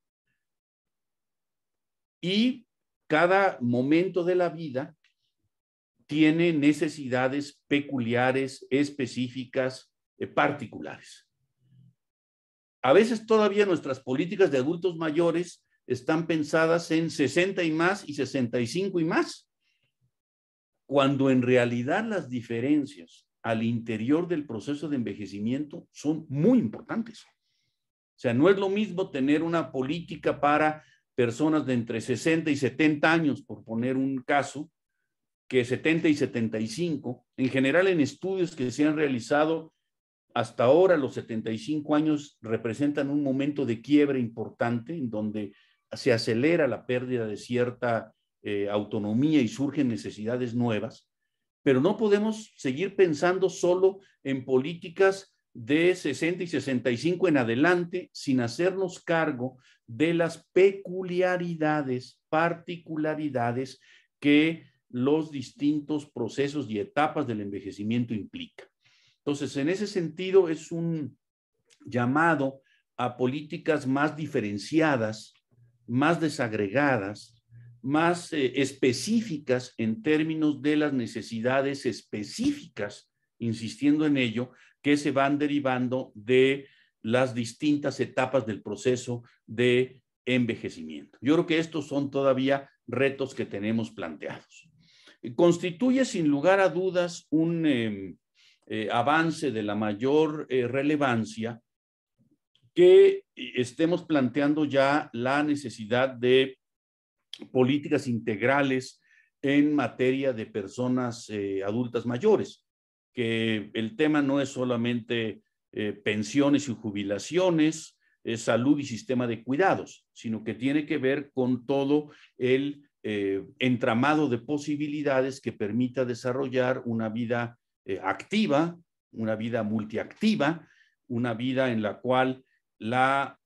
Y cada momento de la vida tiene necesidades peculiares, específicas, particulares. A veces todavía nuestras políticas de adultos mayores están pensadas en 60 y más y 65 y más, cuando en realidad las diferencias al interior del proceso de envejecimiento son muy importantes. O sea, no es lo mismo tener una política para personas de entre 60 y 70 años, por poner un caso, que 70 y 75. En general, en estudios que se han realizado hasta ahora, los 75 años representan un momento de quiebre importante en donde se acelera la pérdida de cierta autonomía y surgen necesidades nuevas, pero no podemos seguir pensando solo en políticas de 60 y 65 en adelante sin hacernos cargo de las peculiaridades, particularidades que los distintos procesos y etapas del envejecimiento implica. Entonces, en ese sentido, es un llamado a políticas más diferenciadas, más desagregadas, más específicas en términos de las necesidades específicas, insistiendo en ello, que se van derivando de las distintas etapas del proceso de envejecimiento. Yo creo que estos son todavía retos que tenemos planteados. Constituye sin lugar a dudas un avance de la mayor relevancia que estemos planteando ya la necesidad de políticas integrales en materia de personas adultas mayores, que el tema no es solamente pensiones y jubilaciones, salud y sistema de cuidados, sino que tiene que ver con todo el entramado de posibilidades que permita desarrollar una vida activa, una vida multiactiva, una vida en la cual la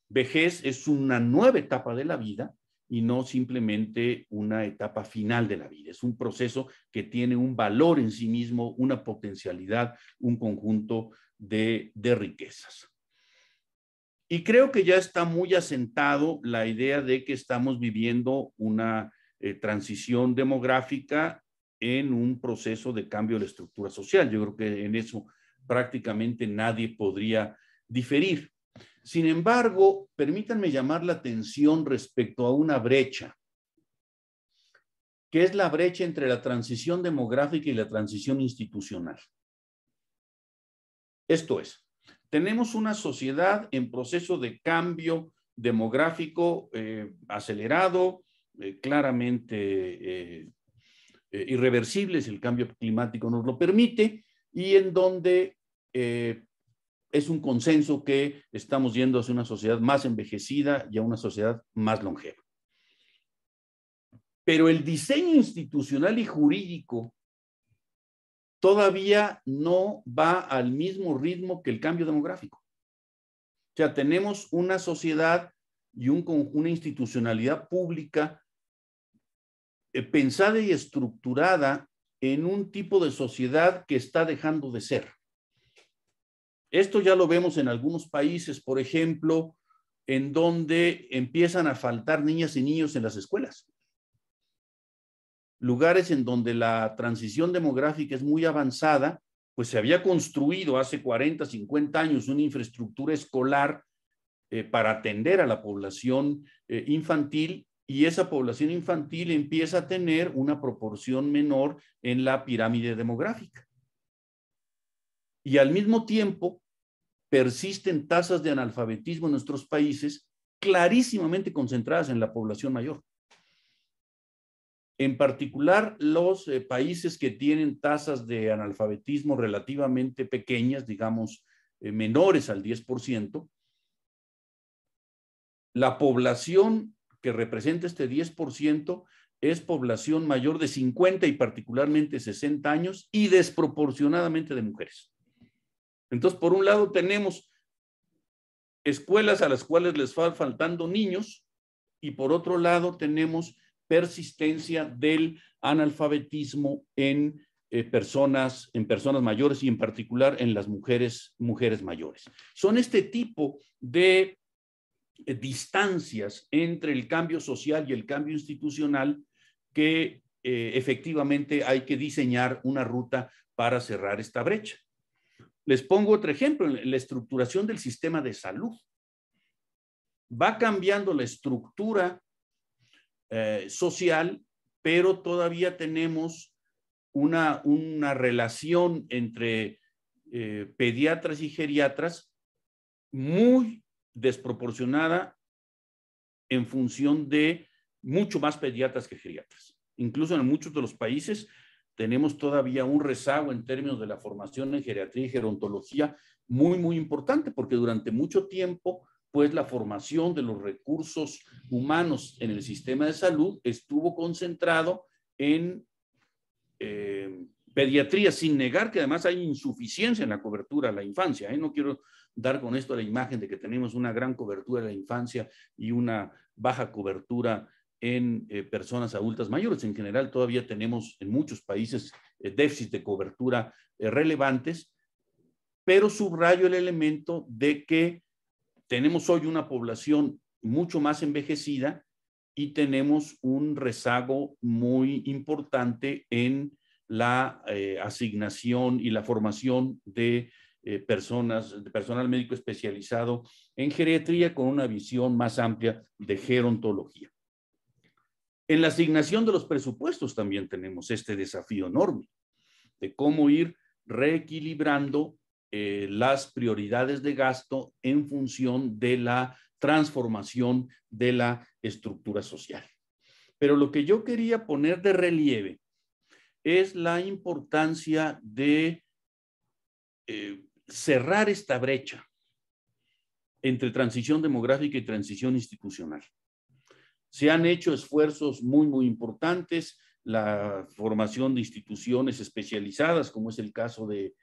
vejez es una nueva etapa de la vida y no simplemente una etapa final de la vida. Es un proceso que tiene un valor en sí mismo, una potencialidad, un conjunto de riquezas. Y creo que ya está muy asentado la idea de que estamos viviendo una transición demográfica en un proceso de cambio de la estructura social. Yo creo que en eso prácticamente nadie podría diferir. Sin embargo, permítanme llamar la atención respecto a una brecha, que es la brecha entre la transición demográfica y la transición institucional. Esto es, tenemos una sociedad en proceso de cambio demográfico acelerado, claramente irreversible, si el cambio climático nos lo permite, y en donde es un consenso que estamos yendo hacia una sociedad más envejecida y a una sociedad más longeva. Pero el diseño institucional y jurídico todavía no va al mismo ritmo que el cambio demográfico. O sea, tenemos una sociedad y una institucionalidad pública pensada y estructurada en un tipo de sociedad que está dejando de ser. Esto ya lo vemos en algunos países, por ejemplo, en donde empiezan a faltar niñas y niños en las escuelas. Lugares en donde la transición demográfica es muy avanzada, pues se había construido hace 40, 50 años una infraestructura escolar para atender a la población infantil, y esa población infantil empieza a tener una proporción menor en la pirámide demográfica. Y al mismo tiempo persisten tasas de analfabetismo en nuestros países clarísimamente concentradas en la población mayor. En particular, los países que tienen tasas de analfabetismo relativamente pequeñas, digamos, menores al 10%, la población que representa este 10% es población mayor de 50 y particularmente 60 años y desproporcionadamente de mujeres. Entonces, por un lado tenemos escuelas a las cuales les van faltando niños y por otro lado tenemos persistencia del analfabetismo en personas mayores y en particular en las mujeres mayores. Son este tipo de distancias entre el cambio social y el cambio institucional que efectivamente hay que diseñar una ruta para cerrar esta brecha. Les pongo otro ejemplo, la estructuración del sistema de salud. Va cambiando la estructura social, pero todavía tenemos una relación entre pediatras y geriatras muy desproporcionada en función de mucho más pediatras que geriatras. Incluso en muchos de los países tenemos todavía un rezago en términos de la formación en geriatría y gerontología muy, muy importante, porque durante mucho tiempo, pues la formación de los recursos humanos en el sistema de salud estuvo concentrado en pediatría, sin negar que además hay insuficiencia en la cobertura a la infancia. No quiero dar con esto la imagen de que tenemos una gran cobertura de la infancia y una baja cobertura en personas adultas mayores. En general todavía tenemos en muchos países déficit de cobertura relevantes, pero subrayo el elemento de que tenemos hoy una población mucho más envejecida y tenemos un rezago muy importante en la asignación y la formación de personal médico especializado en geriatría con una visión más amplia de gerontología. En la asignación de los presupuestos también tenemos este desafío enorme de cómo ir reequilibrando las prioridades de gasto en función de la transformación de la estructura social. Pero lo que yo quería poner de relieve es la importancia de cerrar esta brecha entre transición demográfica y transición institucional. Se han hecho esfuerzos muy, muy importantes, la formación de instituciones especializadas, como es el caso de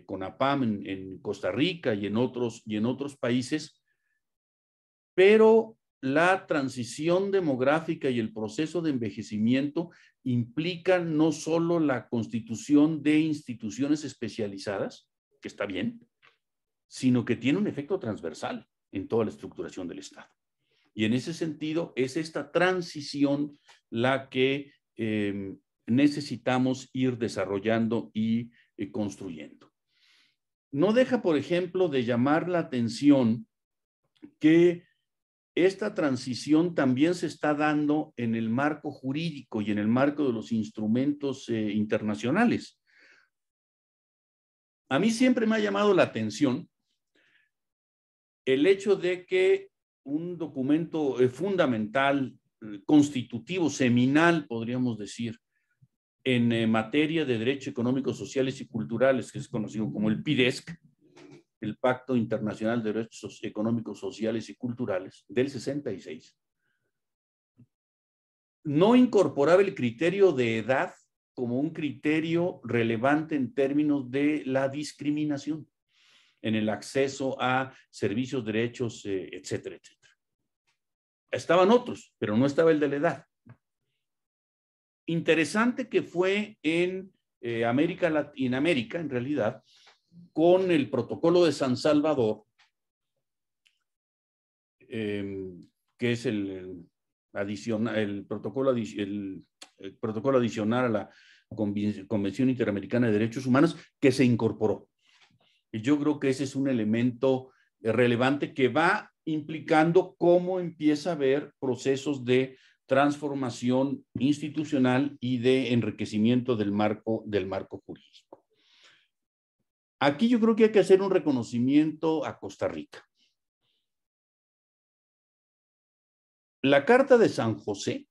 CONAPAM en Costa Rica y en otros países, pero la transición demográfica y el proceso de envejecimiento implican no solo la constitución de instituciones especializadas, que está bien, sino que tiene un efecto transversal en toda la estructuración del Estado. Y en ese sentido es esta transición la que necesitamos ir desarrollando y construyendo. No deja, por ejemplo, de llamar la atención que esta transición también se está dando en el marco jurídico y en el marco de los instrumentos internacionales. A mí siempre me ha llamado la atención el hecho de que un documento fundamental, constitutivo, seminal, podríamos decir, en materia de derechos económicos, sociales y culturales, que es conocido como el PIDESC, el Pacto Internacional de Derechos Económicos, Sociales y Culturales, del 66, no incorporaba el criterio de edad como un criterio relevante en términos de la discriminación en el acceso a servicios, derechos, etcétera, etcétera. Estaban otros, pero no estaba el de la edad. Interesante que fue en América, en realidad, con el protocolo de San Salvador, que es el protocolo adicional a la Convención Interamericana de Derechos Humanos, que se incorporó. Y yo creo que ese es un elemento relevante que va implicando cómo empieza a haber procesos de transformación institucional y de enriquecimiento del marco jurídico. Aquí yo creo que hay que hacer un reconocimiento a Costa Rica. La Carta de San José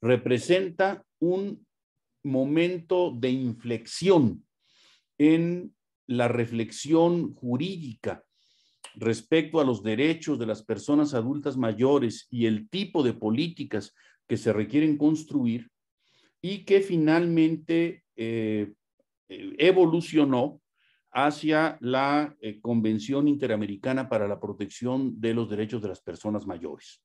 representa un momento de inflexión en la reflexión jurídica respecto a los derechos de las personas adultas mayores y el tipo de políticas que se requieren construir, y que finalmente evolucionó hacia la Convención Interamericana para la Protección de los Derechos de las Personas Mayores,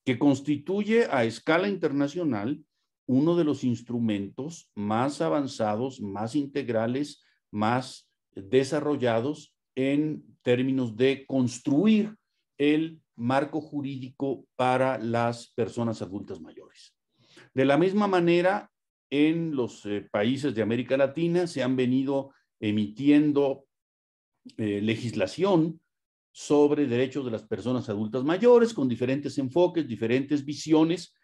que constituye a escala internacional uno de los instrumentos más avanzados, más integrales, más desarrollados en términos de construir el marco jurídico para las personas adultas mayores. De la misma manera, en los países de América Latina se han venido emitiendo legislación sobre derechos de las personas adultas mayores con diferentes enfoques, diferentes visiones,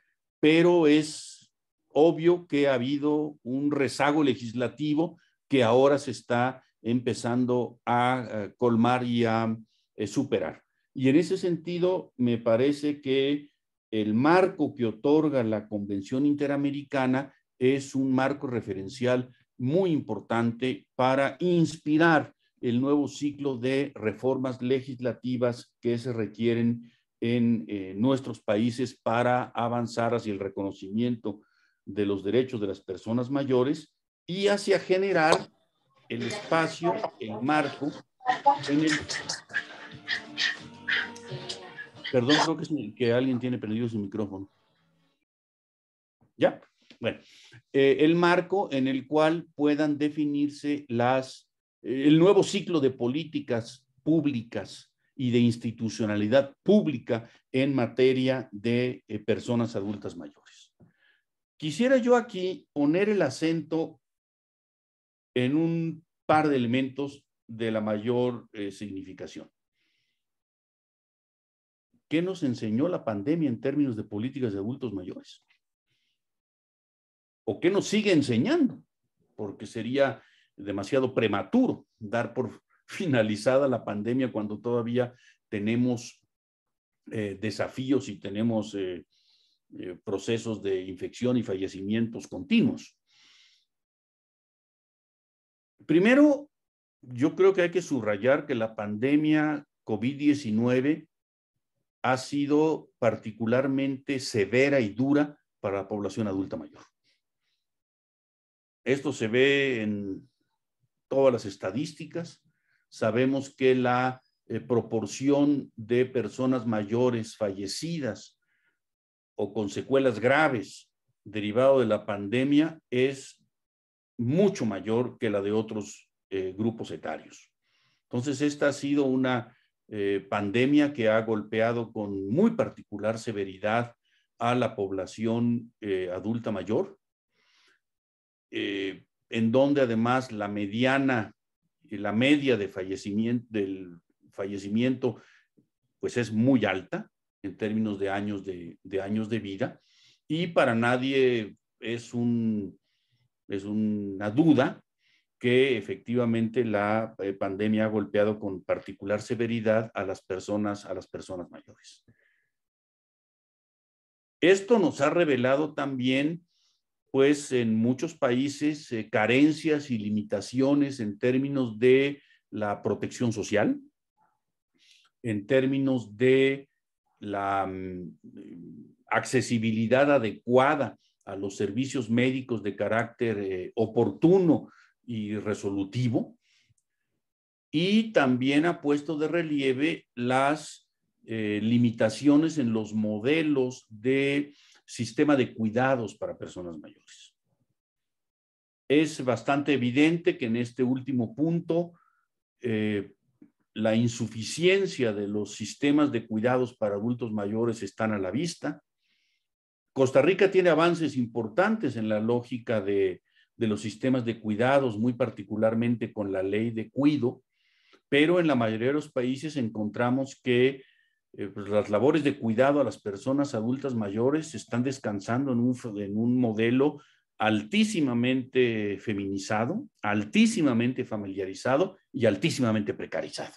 pero es obvio que ha habido un rezago legislativo que ahora se está empezando a colmar y a superar. Y en ese sentido, me parece que el marco que otorga la Convención Interamericana es un marco referencial muy importante para inspirar el nuevo ciclo de reformas legislativas que se requieren en nuestros países para avanzar hacia el reconocimiento de los derechos de las personas mayores y hacia generar el espacio, el marco en el... Perdón, creo que alguien tiene prendido su micrófono. ¿Ya? Bueno, el marco en el cual puedan definirse el nuevo ciclo de políticas públicas y de institucionalidad pública en materia de personas adultas mayores. Quisiera yo aquí poner el acento en un par de elementos de la mayor significación. ¿Qué nos enseñó la pandemia en términos de políticas de adultos mayores? ¿O qué nos sigue enseñando? Porque sería demasiado prematuro dar por finalizada la pandemia cuando todavía tenemos desafíos y tenemos procesos de infección y fallecimientos continuos. Primero, yo creo que hay que subrayar que la pandemia COVID-19 ha sido particularmente severa y dura para la población adulta mayor. Esto se ve en todas las estadísticas. Sabemos que la proporción de personas mayores fallecidas o con secuelas graves derivado de la pandemia es mucho mayor que la de otros grupos etarios. Entonces, esta ha sido una pandemia que ha golpeado con muy particular severidad a la población adulta mayor, en donde además la media de del fallecimiento pues es muy alta en términos de años de vida, y para nadie es una duda que efectivamente la pandemia ha golpeado con particular severidad a las personas mayores. Esto nos ha revelado también, pues, en muchos países carencias y limitaciones en términos de la protección social, en términos de la accesibilidad adecuada a los servicios médicos de carácter oportuno y resolutivo, y también ha puesto de relieve las limitaciones en los modelos de sistema de cuidados para personas mayores. Es bastante evidente que en este último punto la insuficiencia de los sistemas de cuidados para adultos mayores están a la vista. Costa Rica tiene avances importantes en la lógica de los sistemas de cuidados, muy particularmente con la ley de cuido, pero en la mayoría de los países encontramos que pues las labores de cuidado a las personas adultas mayores están descansando en un modelo altísimamente feminizado, altísimamente familiarizado y altísimamente precarizado.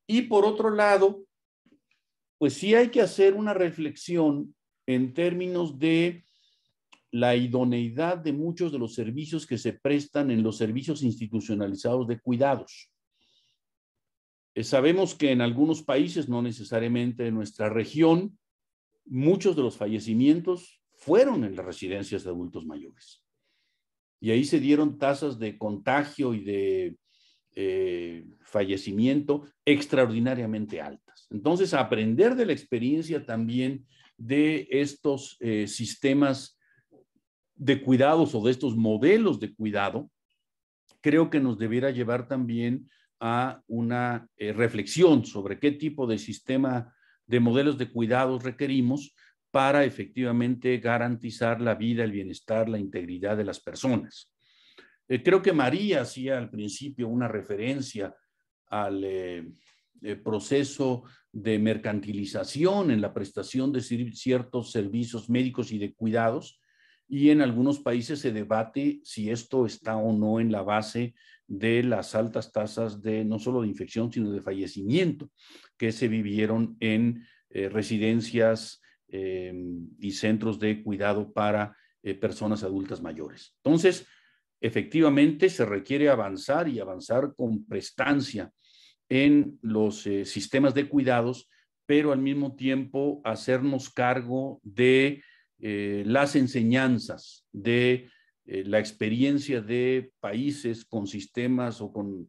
Y por otro lado, pues sí hay que hacer una reflexión en términos de la idoneidad de muchos de los servicios que se prestan en los servicios institucionalizados de cuidados. Sabemos que en algunos países, no necesariamente en nuestra región, muchos de los fallecimientos fueron en las residencias de adultos mayores. Y ahí se dieron tasas de contagio y de fallecimiento extraordinariamente altas. Entonces, aprender de la experiencia también de estos sistemas de cuidados o de estos modelos de cuidado, creo que nos debiera llevar también a una reflexión sobre qué tipo de sistema de modelos de cuidados requerimos para efectivamente garantizar la vida, el bienestar, la integridad de las personas. Creo que María hacía al principio una referencia al proceso de mercantilización en la prestación de ciertos servicios médicos y de cuidados, y en algunos países se debate si esto está o no en la base de las altas tasas de no solo de infección, sino de fallecimiento que se vivieron en residencias y centros de cuidado para personas adultas mayores. Entonces, efectivamente, se requiere avanzar y avanzar con prestancia en los sistemas de cuidados, pero al mismo tiempo hacernos cargo de las enseñanzas, de la experiencia de países con sistemas o con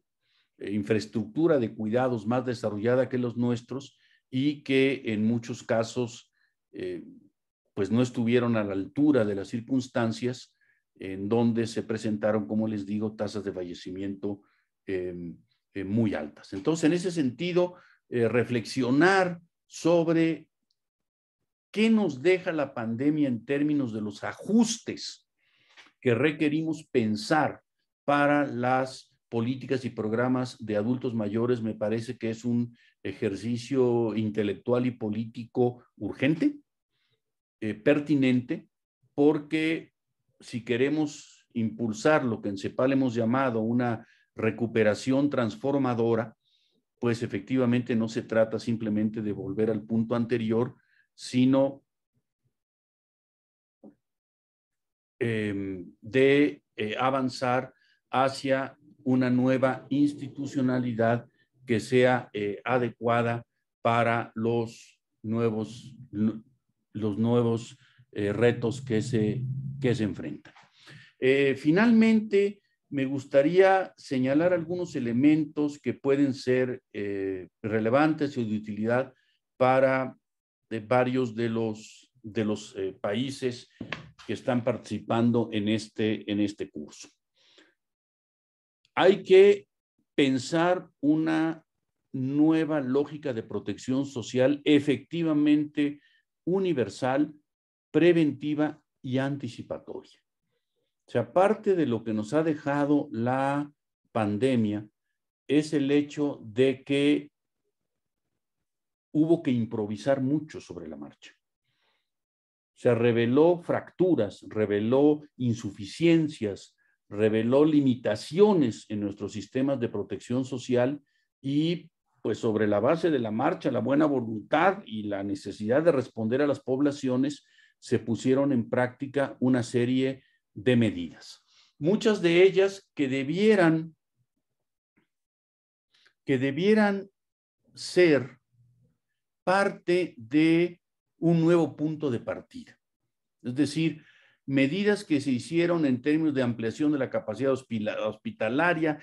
infraestructura de cuidados más desarrollada que los nuestros y que en muchos casos pues no estuvieron a la altura de las circunstancias en donde se presentaron, como les digo, tasas de fallecimiento muy altas. Entonces, en ese sentido, reflexionar sobre qué nos deja la pandemia en términos de los ajustes que requerimos pensar para las políticas y programas de adultos mayores, me parece que es un ejercicio intelectual y político urgente, pertinente, porque si queremos impulsar lo que en CEPAL hemos llamado una recuperación transformadora, pues efectivamente no se trata simplemente de volver al punto anterior, sino de avanzar hacia una nueva institucionalidad que sea adecuada para los nuevos retos que se enfrentan. Finalmente, me gustaría señalar algunos elementos que pueden ser relevantes y de utilidad para varios de los países que están participando en este curso. Hay que pensar una nueva lógica de protección social efectivamente universal, preventiva y anticipatoria. O sea, parte de lo que nos ha dejado la pandemia es el hecho de que hubo que improvisar mucho sobre la marcha. Se reveló fracturas, reveló insuficiencias, reveló limitaciones en nuestros sistemas de protección social y pues sobre la base de la marcha, la buena voluntad y la necesidad de responder a las poblaciones, se pusieron en práctica una serie de medidas. Muchas de ellas que debieran ser parte de un nuevo punto de partida. Es decir, medidas que se hicieron en términos de ampliación de la capacidad hospitalaria,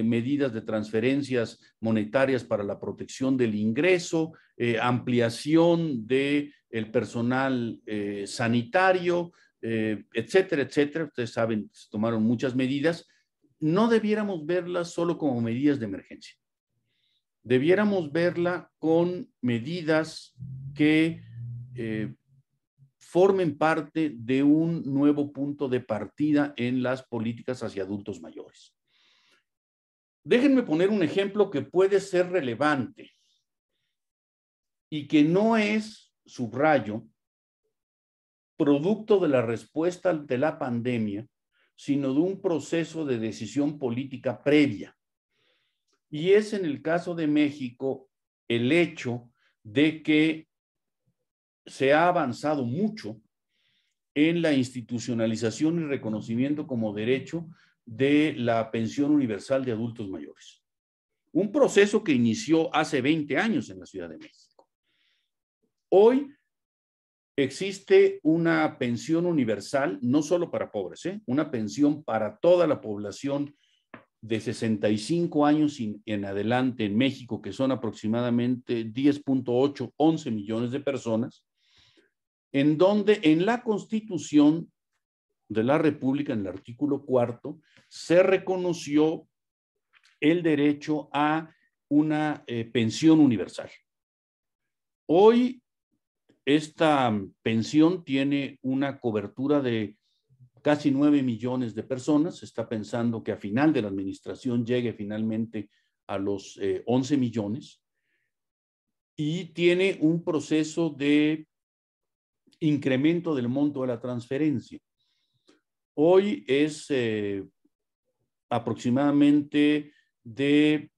medidas de transferencias monetarias para la protección del ingreso, ampliación del personal sanitario, etcétera, etcétera. Ustedes saben, se tomaron muchas medidas. No debiéramos verlas solo como medidas de emergencia. Debiéramos verla con medidas que formen parte de un nuevo punto de partida en las políticas hacia adultos mayores. Déjenme poner un ejemplo que puede ser relevante y que no es, subrayo, producto de la respuesta ante la pandemia, sino de un proceso de decisión política previa. Y es en el caso de México el hecho de que se ha avanzado mucho en la institucionalización y reconocimiento como derecho de la pensión universal de adultos mayores. Un proceso que inició hace 20 años en la Ciudad de México. Hoy existe una pensión universal, no solo para pobres, una pensión para toda la población de 65 años en adelante en México, que son aproximadamente 10.8, 11 millones de personas, en donde en la Constitución de la República, en el artículo 4, se reconoció el derecho a una pensión universal. Hoy esta pensión tiene una cobertura de casi 9 millones de personas. Se está pensando que a final de la administración llegue finalmente a los 11 millones y tiene un proceso de incremento del monto de la transferencia. Hoy es aproximadamente de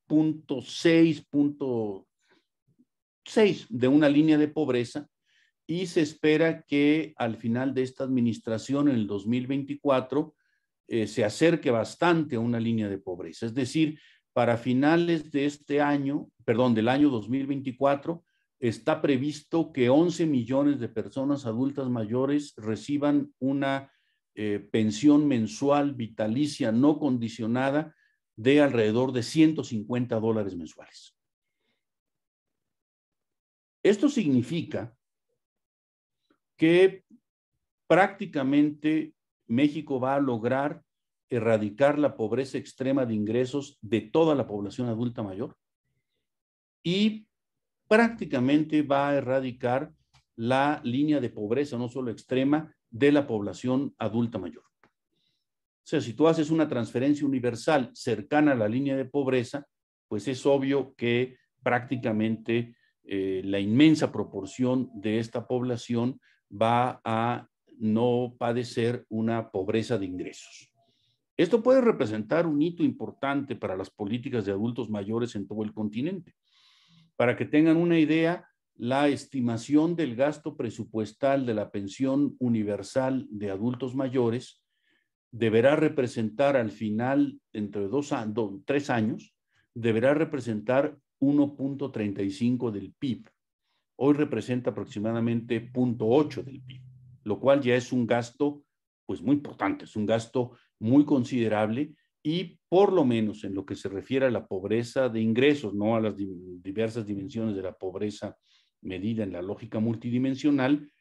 0.6 de una línea de pobreza y se espera que al final de esta administración, en el 2024, se acerque bastante a una línea de pobreza. Es decir, para finales de este año, perdón, del año 2024, está previsto que 11 millones de personas adultas mayores reciban una pensión mensual vitalicia no condicionada de alrededor de $150 mensuales. Esto significa que prácticamente México va a lograr erradicar la pobreza extrema de ingresos de toda la población adulta mayor y prácticamente va a erradicar la línea de pobreza, no solo extrema, de la población adulta mayor. O sea, si tú haces una transferencia universal cercana a la línea de pobreza, pues es obvio que prácticamente la inmensa proporción de esta población va a no padecer una pobreza de ingresos. Esto puede representar un hito importante para las políticas de adultos mayores en todo el continente. Para que tengan una idea, la estimación del gasto presupuestal de la pensión universal de adultos mayores deberá representar al final, entre 3 años, deberá representar 1.35 del PIB. Hoy representa aproximadamente 0.8 del PIB, lo cual ya es un gasto pues muy importante, es un gasto muy considerable y por lo menos en lo que se refiere a la pobreza de ingresos, no a las diversas dimensiones de la pobreza medida en la lógica multidimensional,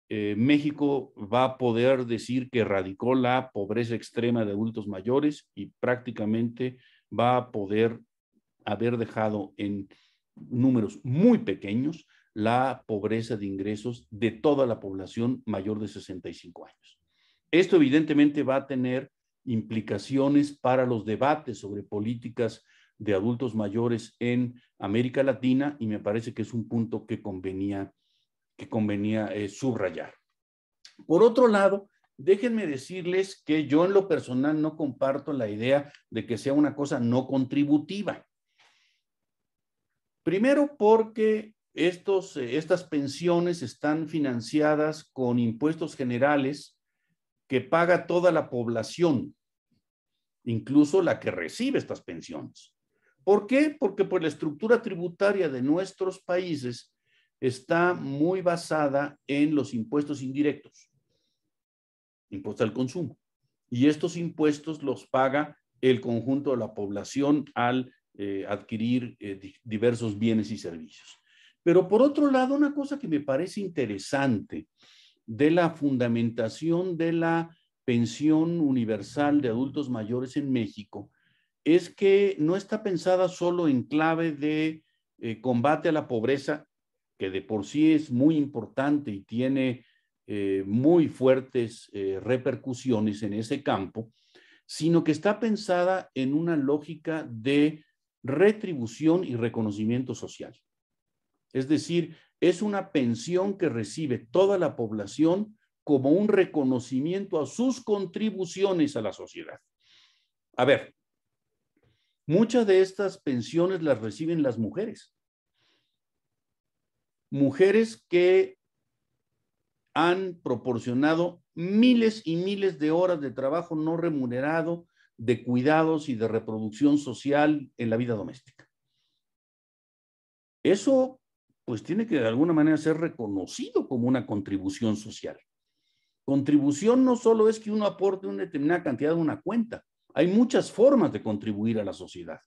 México va a poder decir que erradicó la pobreza extrema de adultos mayores y prácticamente va a poder haber dejado en números muy pequeños la pobreza de ingresos de toda la población mayor de 65 años. Esto evidentemente va a tener implicaciones para los debates sobre políticas de adultos mayores en América Latina y me parece que es un punto que convenía subrayar. Por otro lado, déjenme decirles que yo en lo personal no comparto la idea de que sea una cosa no contributiva. Primero porque estas pensiones están financiadas con impuestos generales que paga toda la población, incluso la que recibe estas pensiones. ¿Por qué? Porque pues, la estructura tributaria de nuestros países está muy basada en los impuestos indirectos, impuesto al consumo. Y estos impuestos los paga el conjunto de la población al adquirir diversos bienes y servicios. Pero por otro lado, una cosa que me parece interesante de la fundamentación de la pensión universal de adultos mayores en México es que no está pensada solo en clave de combate a la pobreza, que de por sí es muy importante y tiene muy fuertes repercusiones en ese campo, sino que está pensada en una lógica de retribución y reconocimiento social. Es decir, es una pensión que recibe toda la población como un reconocimiento a sus contribuciones a la sociedad. A ver, muchas de estas pensiones las reciben las mujeres. Mujeres que han proporcionado miles y miles de horas de trabajo no remunerado, de cuidados y de reproducción social en la vida doméstica. Eso, pues, tiene que de alguna manera ser reconocido como una contribución social. Contribución no solo es que uno aporte una determinada cantidad de una cuenta. Hay muchas formas de contribuir a la sociedad.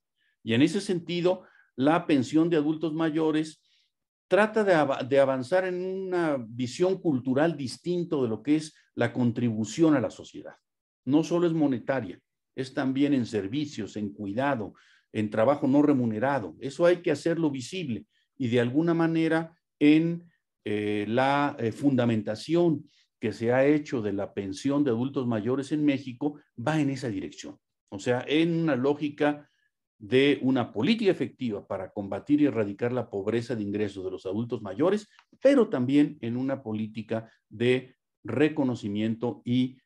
Y en ese sentido, la pensión de adultos mayores trata de avanzar en una visión cultural distinta de lo que es la contribución a la sociedad. No solo es monetaria, es también en servicios, en cuidado, en trabajo no remunerado. Eso hay que hacerlo visible y de alguna manera en la fundamentación que se ha hecho de la pensión de adultos mayores en México va en esa dirección. O sea, en una lógica de una política efectiva para combatir y erradicar la pobreza de ingresos de los adultos mayores, pero también en una política de reconocimiento y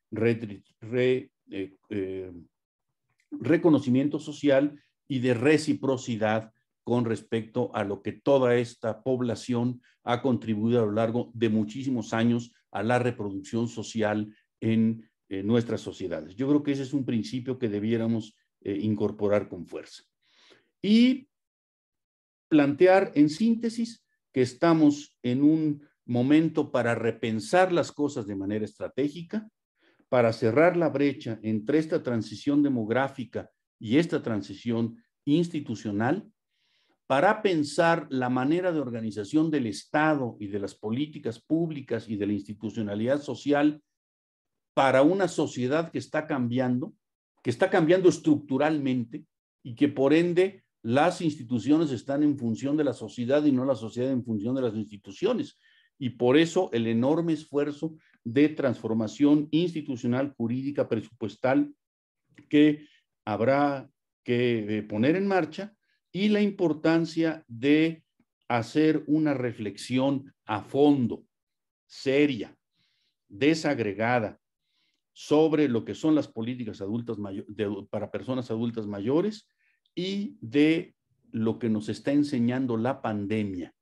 reconocimiento social y de reciprocidad con respecto a lo que toda esta población ha contribuido a lo largo de muchísimos años a la reproducción social en nuestras sociedades. Yo creo que ese es un principio que debiéramos incorporar con fuerza. Y plantear en síntesis que estamos en un momento para repensar las cosas de manera estratégica, para cerrar la brecha entre esta transición demográfica y esta transición institucional, para pensar la manera de organización del Estado y de las políticas públicas y de la institucionalidad social para una sociedad que está cambiando estructuralmente y que por ende las instituciones están en función de la sociedad y no la sociedad en función de las instituciones. Y por eso el enorme esfuerzo de transformación institucional, jurídica, presupuestal que habrá que poner en marcha y la importancia de hacer una reflexión a fondo, seria, desagregada, sobre lo que son las políticas adultas para personas adultas mayores y de lo que nos está enseñando la pandemia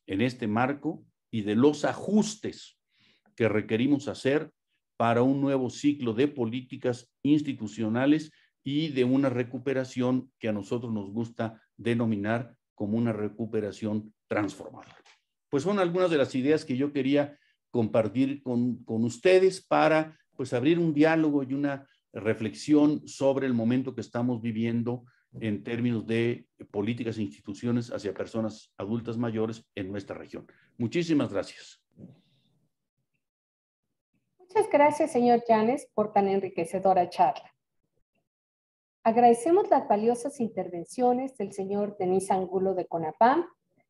en este marco y de los ajustes que requerimos hacer para un nuevo ciclo de políticas institucionales y de una recuperación que a nosotros nos gusta denominar como una recuperación transformadora. Pues son algunas de las ideas que yo quería compartir con ustedes para pues abrir un diálogo y una reflexión sobre el momento que estamos viviendo en términos de políticas e instituciones hacia personas adultas mayores en nuestra región. Muchísimas gracias. Muchas gracias, señor Llanes, por tan enriquecedora charla. Agradecemos las valiosas intervenciones del señor Denis Angulo de CONAPAM,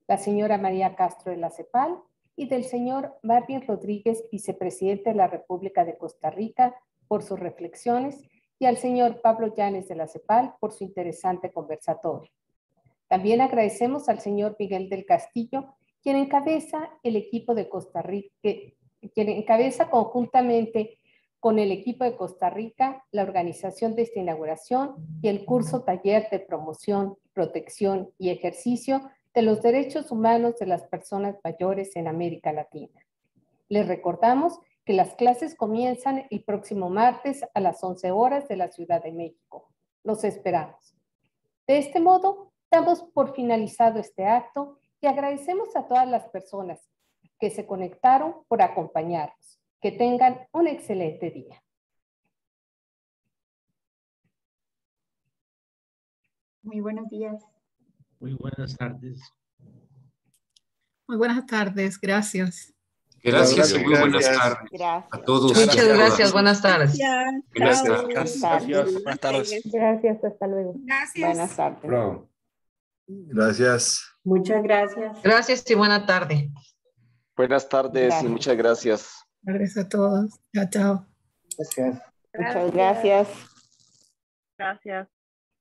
la señora María Castro de la CEPAL y del señor Marvin Rodríguez, vicepresidente de la República de Costa Rica, por sus reflexiones, y al señor Pablo Llanes de la CEPAL por su interesante conversatorio. También agradecemos al señor Miguel del Castillo, quien encabeza el equipo de Costa Rica, quien encabeza conjuntamente con el equipo de Costa Rica la organización de esta inauguración y el curso taller de promoción, protección y ejercicio de los derechos humanos de las personas mayores en América Latina. Les recordamos que las clases comienzan el próximo martes a las 11 horas de la Ciudad de México. Los esperamos. De este modo, damos por finalizado este acto y agradecemos a todas las personas que se conectaron por acompañarnos. Que tengan un excelente día. Muy buenos días. Muy buenas tardes. Muy buenas tardes, gracias. Gracias y muy buenas tardes a todos. Muchas gracias, buenas tardes. Gracias. Buenas tardes. Gracias, hasta luego. Gracias. Buenas tardes. Bravo. Gracias. Muchas gracias. Gracias y buena tarde. Buenas tardes y muchas gracias. Gracias a todos. Chao, chao. Gracias. Muchas gracias. Gracias.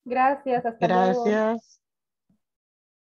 Gracias, hasta luego. Gracias.